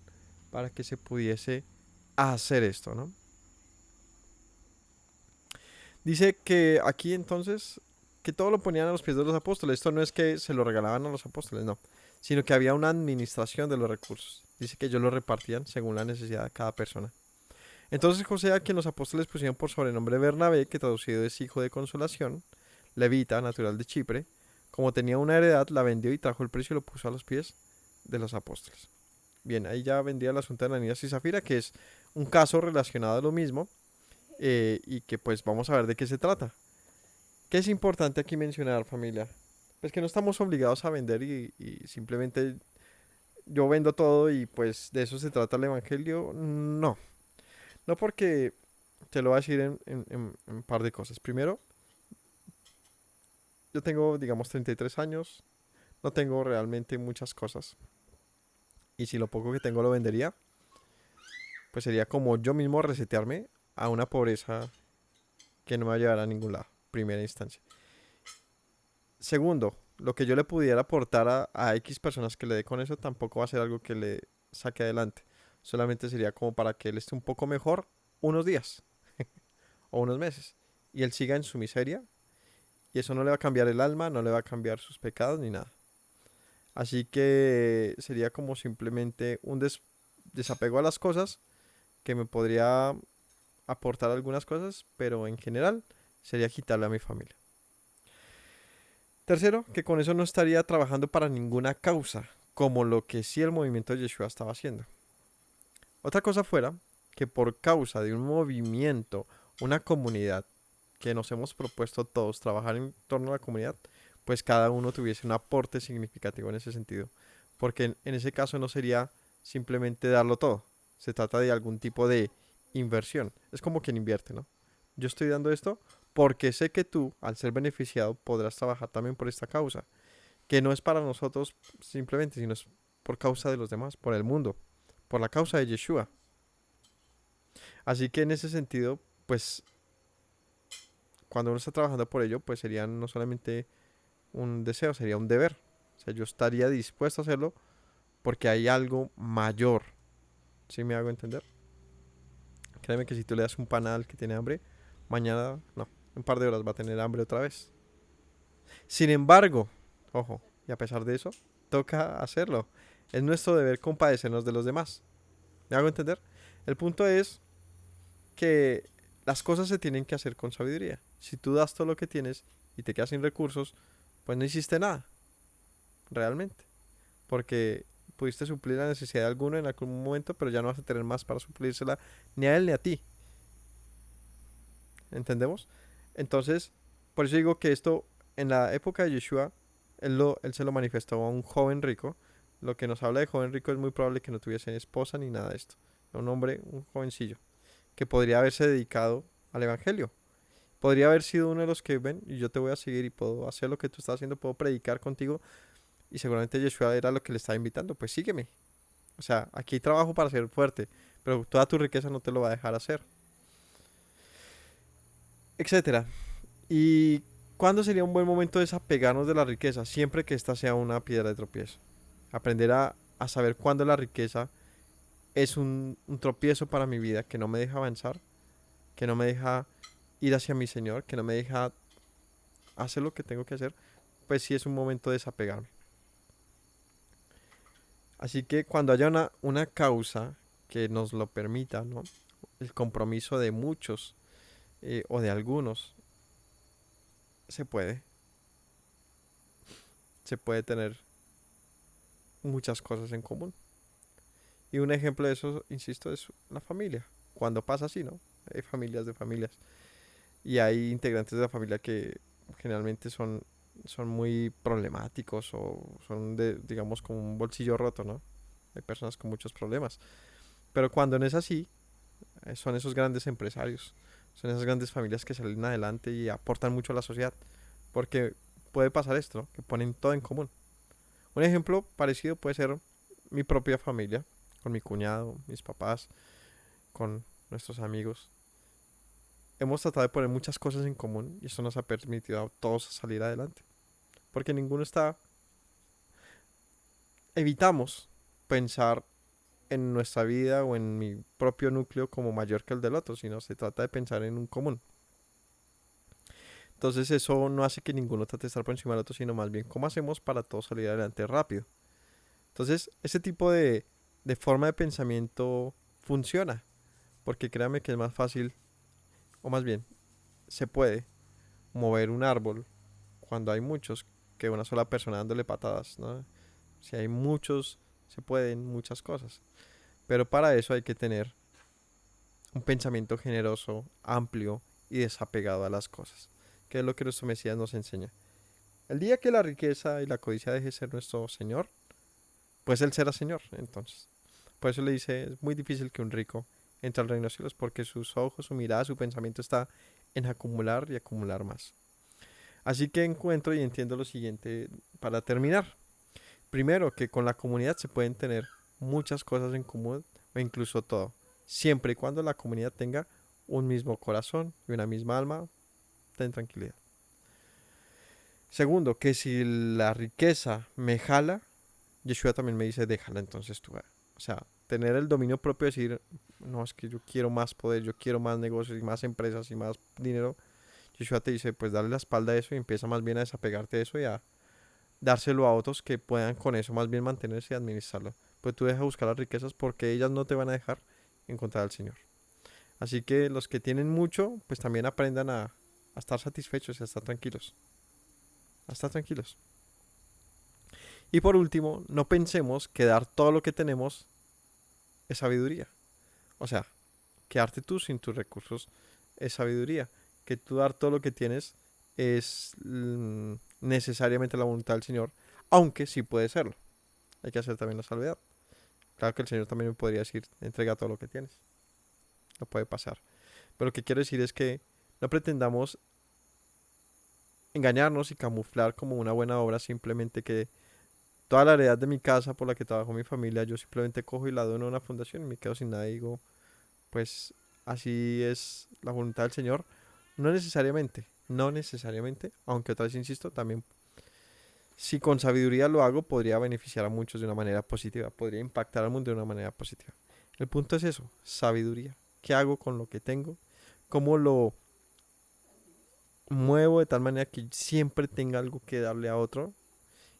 para que se pudiese hacer esto, ¿no? Dice que aquí entonces, que todo lo ponían a los pies de los apóstoles. Esto no es que se lo regalaban a los apóstoles, no, sino que había una administración de los recursos. Dice que ellos lo repartían según la necesidad de cada persona. Entonces José, a quien los apóstoles pusieron por sobrenombre Bernabé, que traducido es hijo de consolación, levita, natural de Chipre, como tenía una heredad, la vendió y trajo el precio y lo puso a los pies de los apóstoles. Bien, ahí ya vendría el asunto de Ananías y Zafira, que es un caso relacionado a lo mismo, y que pues vamos a ver de qué se trata. ¿Qué es importante aquí mencionar, familia? Pues que no estamos obligados a vender y simplemente yo vendo todo y pues de eso se trata el Evangelio. No, no porque te lo voy a decir en un par de cosas. Primero, yo tengo, digamos, 33 años, no tengo realmente muchas cosas. Y si lo poco que tengo lo vendería, pues sería como yo mismo resetearme a una pobreza que no me va a llevar a ningún lado, primera instancia. Segundo, lo que yo le pudiera aportar a X personas que le dé con eso tampoco va a ser algo que le saque adelante. Solamente sería como para que él esté un poco mejor unos días o unos meses. Y él siga en su miseria. Y eso no le va a cambiar el alma, no le va a cambiar sus pecados ni nada. Así que sería como simplemente un desapego a las cosas que me podría aportar algunas cosas, pero en general sería quitarle a mi familia. Tercero, que con eso no estaría trabajando para ninguna causa, como lo que sí el movimiento de Yeshua estaba haciendo. Otra cosa fuera que por causa de un movimiento, una comunidad que nos hemos propuesto todos trabajar en torno a la comunidad, pues cada uno tuviese un aporte significativo en ese sentido. Porque en ese caso no sería simplemente darlo todo. Se trata de algún tipo de inversión. Es como quien invierte, ¿no? Yo estoy dando esto porque sé que tú, al ser beneficiado, podrás trabajar también por esta causa. Que no es para nosotros simplemente, sino es por causa de los demás, por el mundo, por la causa de Yeshua. Así que en ese sentido, pues cuando uno está trabajando por ello, pues sería no solamente un deseo, sería un deber. O sea, yo estaría dispuesto a hacerlo porque hay algo mayor. ¿Sí me hago entender? Créeme que si tú le das un panal que tiene hambre, mañana, no, en un par de horas va a tener hambre otra vez. Sin embargo, ojo, y a pesar de eso, toca hacerlo. Es nuestro deber compadecernos de los demás. ¿Me hago entender? El punto es que las cosas se tienen que hacer con sabiduría. Si tú das todo lo que tienes y te quedas sin recursos, pues no hiciste nada, realmente. Porque pudiste suplir la necesidad de alguno en algún momento, pero ya no vas a tener más para suplírsela ni a él ni a ti. ¿Entendemos? Entonces, por eso digo que esto, en la época de Yeshua, él se lo manifestó a un joven rico. Lo que nos habla de joven rico es muy probable que no tuviese esposa ni nada de esto. Un hombre, un jovencillo, que podría haberse dedicado al evangelio. Podría haber sido uno de los que ven y yo te voy a seguir y puedo hacer lo que tú estás haciendo, puedo predicar contigo. Y seguramente Yeshua era lo que le estaba invitando, pues sígueme. O sea, aquí hay trabajo para ser fuerte, pero toda tu riqueza no te lo va a dejar hacer, etcétera. ¿Y cuándo sería un buen momento de desapegarnos de la riqueza? Siempre que ésta sea una piedra de tropiezo. Aprender a saber cuándo la riqueza es un tropiezo para mi vida que no me deja avanzar, que no me deja ir hacia mi Señor, que no me deja hacer lo que tengo que hacer, pues sí es un momento de desapegarme. Así que cuando haya una causa que nos lo permita, ¿no? El compromiso de muchos o de algunos, se puede. Se puede tener muchas cosas en común. Y un ejemplo de eso, insisto, es la familia. Cuando pasa así, ¿no? Hay familias de familias. Y hay integrantes de la familia que generalmente son muy problemáticos o son de, digamos, como un bolsillo roto, ¿no? Hay personas con muchos problemas. Pero cuando no es así, son esos grandes empresarios, son esas grandes familias que salen adelante y aportan mucho a la sociedad. Porque puede pasar esto, ¿no? Que ponen todo en común. Un ejemplo parecido puede ser mi propia familia, con mi cuñado, mis papás, con nuestros amigos. Hemos tratado de poner muchas cosas en común y eso nos ha permitido a todos salir adelante. Porque ninguno está... Evitamos pensar en nuestra vida o en mi propio núcleo como mayor que el del otro, sino se trata de pensar en un común. Entonces eso no hace que ninguno trate de estar por encima del otro, sino más bien cómo hacemos para todos salir adelante rápido. Entonces ese tipo de forma de pensamiento funciona, porque créame que es más fácil, o más bien, se puede mover un árbol cuando hay muchos que una sola persona dándole patadas, ¿no? Si hay muchos, se pueden muchas cosas. Pero para eso hay que tener un pensamiento generoso, amplio y desapegado a las cosas, que es lo que nuestro Mesías nos enseña. El día que la riqueza y la codicia deje de ser nuestro Señor, pues Él será Señor, entonces. Por eso le dice, es muy difícil que un rico entre al reino de los cielos, porque sus ojos, su mirada, su pensamiento está en acumular y acumular más. Así que encuentro y entiendo lo siguiente para terminar. Primero, que con la comunidad se pueden tener muchas cosas en común o incluso todo, siempre y cuando la comunidad tenga un mismo corazón y una misma alma, ten tranquilidad. Segundo, que si la riqueza me jala, Yeshua también me dice, déjala entonces tú. O sea, tener el dominio propio, decir, no, es que yo quiero más poder, yo quiero más negocios y más empresas y más dinero. Yeshua te dice, pues dale la espalda a eso y empieza más bien a desapegarte de eso y a dárselo a otros que puedan con eso más bien mantenerse y administrarlo. Pues tú deja buscar las riquezas porque ellas no te van a dejar encontrar al Señor. Así que los que tienen mucho, pues también aprendan a estar satisfechos y a estar tranquilos. A estar tranquilos. Y por último, no pensemos que dar todo lo que tenemos es sabiduría. O sea, quedarte tú sin tus recursos es sabiduría. Que tú dar todo lo que tienes es necesariamente la voluntad del Señor, aunque sí puede serlo. Hay que hacer también la salvedad. Claro que el Señor también me podría decir, entrega todo lo que tienes. No puede pasar. Pero lo que quiero decir es que no pretendamos engañarnos y camuflar como una buena obra simplemente que toda la heredad de mi casa por la que trabajo mi familia, yo simplemente cojo y la dono a una fundación y me quedo sin nada y digo, pues así es la voluntad del Señor. No necesariamente, aunque otra vez insisto, también si con sabiduría lo hago, podría beneficiar a muchos de una manera positiva, podría impactar al mundo de una manera positiva. El punto es eso, sabiduría. ¿Qué hago con lo que tengo? ¿Cómo lo muevo de tal manera que siempre tenga algo que darle a otro?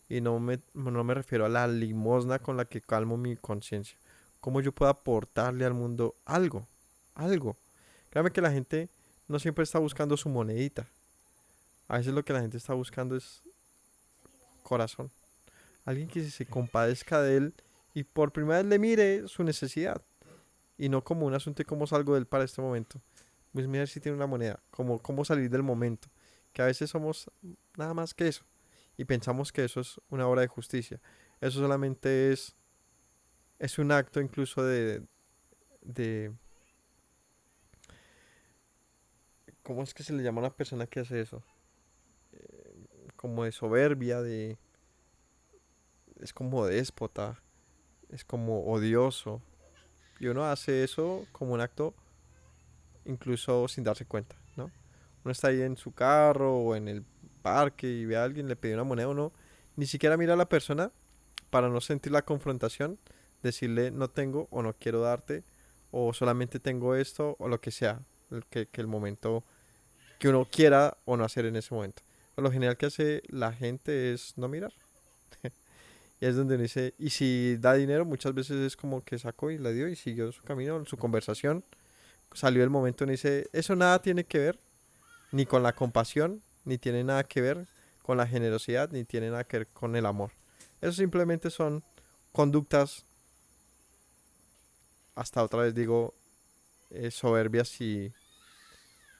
Y no me refiero a la limosna con la que calmo mi conciencia. ¿Cómo yo puedo aportarle al mundo algo? Algo. Créame que la gente no siempre está buscando su monedita. A veces lo que la gente está buscando es corazón. Alguien que se compadezca de él y por primera vez le mire su necesidad. Y no como un asunto de cómo salgo de él para este momento. Pues mira si tiene una moneda. Como cómo salir del momento. Que a veces somos nada más que eso. Y pensamos que eso es una obra de justicia. Eso solamente es un acto incluso de... ¿Cómo es que se le llama a una persona que hace eso? Como de soberbia, es como déspota, es como odioso. Y uno hace eso como un acto incluso sin darse cuenta, ¿no? Uno está ahí en su carro o en el parque y ve a alguien, le pide una moneda, uno ni siquiera mira a la persona para no sentir la confrontación, decirle no tengo o no quiero darte o solamente tengo esto o lo que sea, que el momento que uno quiera o no hacer en ese momento. Por lo general que hace la gente es no mirar. Y es donde uno dice, y si da dinero, muchas veces es como que sacó y le dio y siguió su camino, su conversación. Salió el momento y dice, eso nada tiene que ver ni con la compasión, ni tiene nada que ver con la generosidad, ni tiene nada que ver con el amor. Eso simplemente son conductas, hasta otra vez digo, soberbias y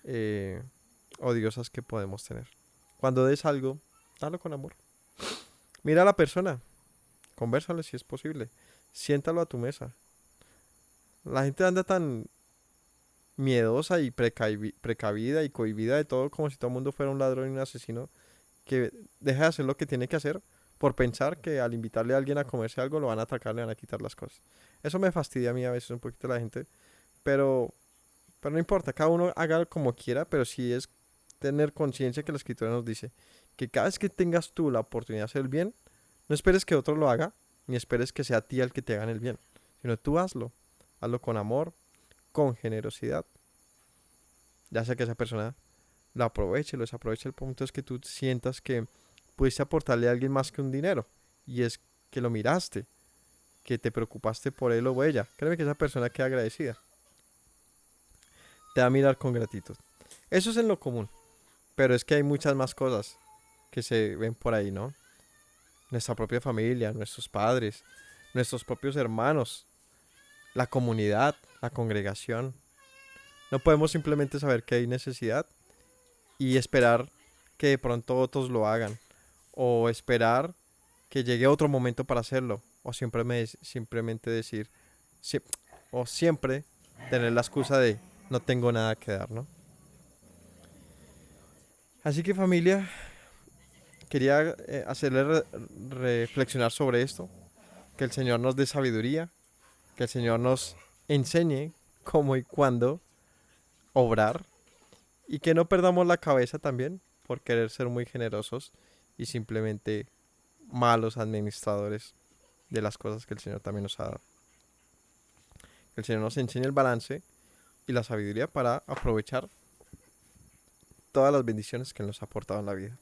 eh, odiosas que podemos tener. Cuando des algo, dalo con amor. Mira a la persona, convérsale si es posible, siéntalo a tu mesa. La gente anda tan miedosa y precavida y cohibida de todo como si todo el mundo fuera un ladrón y un asesino que deja de hacer lo que tiene que hacer por pensar que al invitarle a alguien a comerse algo lo van a atacar, le van a quitar las cosas. Eso me fastidia a mí a veces un poquito la gente, pero, pero no importa, cada uno haga como quiera, pero sí es tener conciencia que la escritura nos dice que cada vez que tengas tú la oportunidad de hacer el bien, no esperes que otro lo haga, ni esperes que sea a ti el que te hagan el bien, sino tú hazlo, hazlo con amor, con generosidad, ya sea que esa persona lo aproveche, lo desaproveche. El punto es que tú sientas que pudiste aportarle a alguien más que un dinero. Y es que lo miraste, que te preocupaste por él o ella. Créeme que esa persona queda agradecida. Te va a mirar con gratitud. Eso es en lo común. Pero es que hay muchas más cosas que se ven por ahí, ¿no? Nuestra propia familia, nuestros padres, nuestros propios hermanos, la comunidad, la congregación. No podemos simplemente saber que hay necesidad y esperar que de pronto otros lo hagan. O esperar que llegue otro momento para hacerlo. O simplemente decir, sí, o siempre tener la excusa de no tengo nada que dar, ¿no? Así que familia, quería hacerle reflexionar sobre esto. Que el Señor nos dé sabiduría. Que el Señor nos enseñe cómo y cuándo obrar. Y que no perdamos la cabeza también por querer ser muy generosos y simplemente malos administradores de las cosas que el Señor también nos ha dado. Que el Señor nos enseñe el balance y la sabiduría para aprovechar todas las bendiciones que Él nos ha aportado en la vida.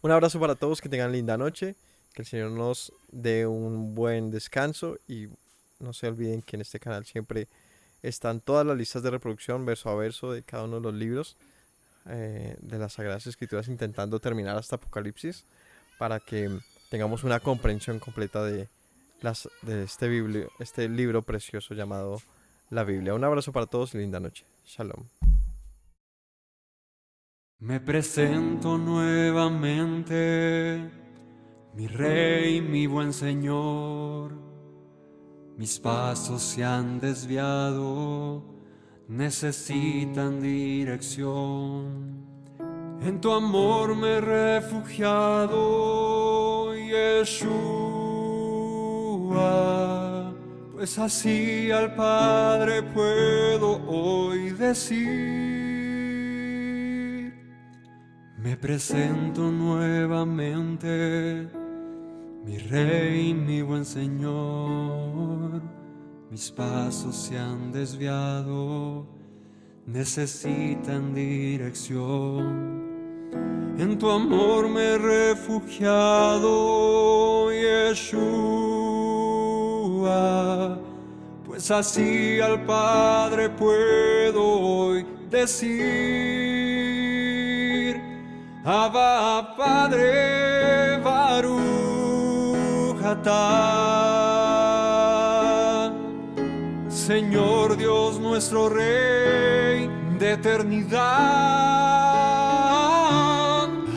Un abrazo para todos, que tengan linda noche, que el Señor nos dé un buen descanso y no se olviden que en este canal siempre están todas las listas de reproducción verso a verso de cada uno de los libros de las Sagradas Escrituras, intentando terminar hasta Apocalipsis para que tengamos una comprensión completa de este libro precioso llamado la Biblia. Un abrazo para todos y linda noche. Shalom. Me presento nuevamente, mi Rey, mi buen Señor. Mis pasos se han desviado, necesitan dirección. En tu amor me he refugiado, Yeshua, pues así al Padre puedo hoy decir. Me presento nuevamente, mi Rey, mi buen Señor. Mis pasos se han desviado, necesitan dirección. En tu amor me he refugiado, Yeshua, pues así al Padre puedo hoy decir: Abba, Padre, Baruch atah. Señor Dios nuestro Rey de eternidad.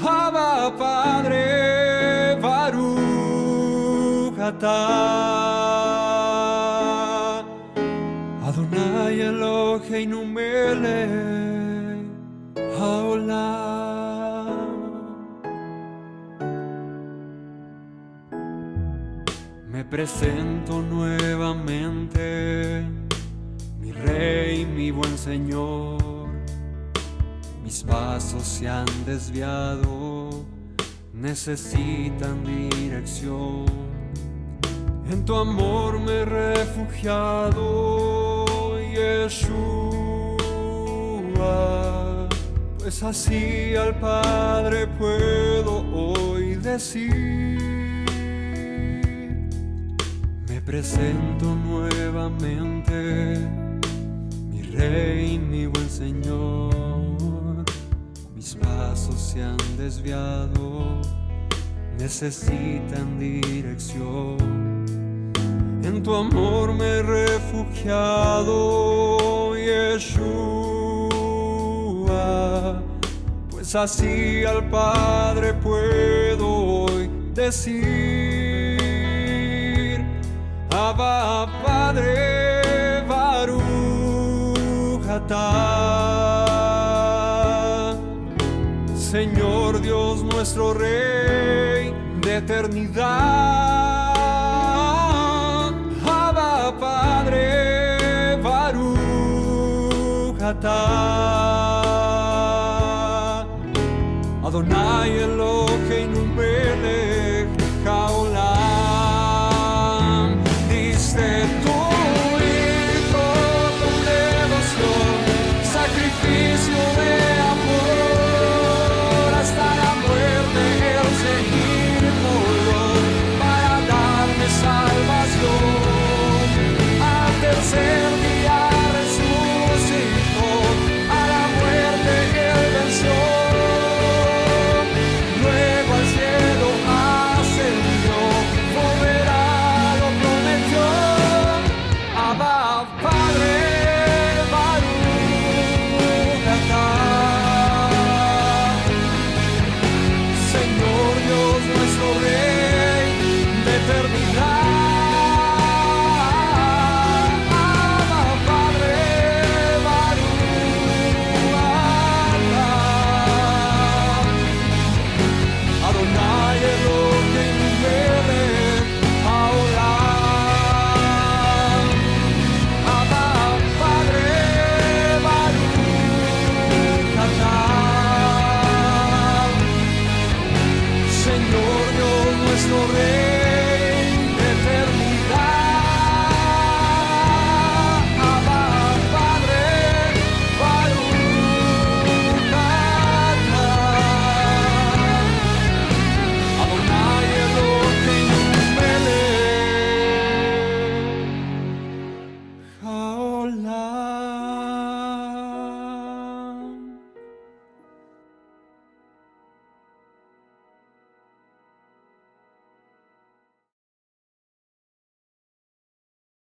Abba, Padre, Baruch atah. Adonai Eloheinu melech haolam. Me presento nuevamente, mi Rey, mi buen Señor. Mis pasos se han desviado, necesitan dirección. En tu amor me he refugiado, Yeshua, pues así al Padre puedo hoy decir. Me presento nuevamente, mi Rey, mi buen Señor. Mis pasos se han desviado, necesitan dirección. En tu amor me he refugiado, Yeshua, pues así al Padre puedo hoy decir: Abba, Padre, Baruch atah. Señor Dios nuestro Rey de eternidad. Abba, Padre, Baruch atah. Adonai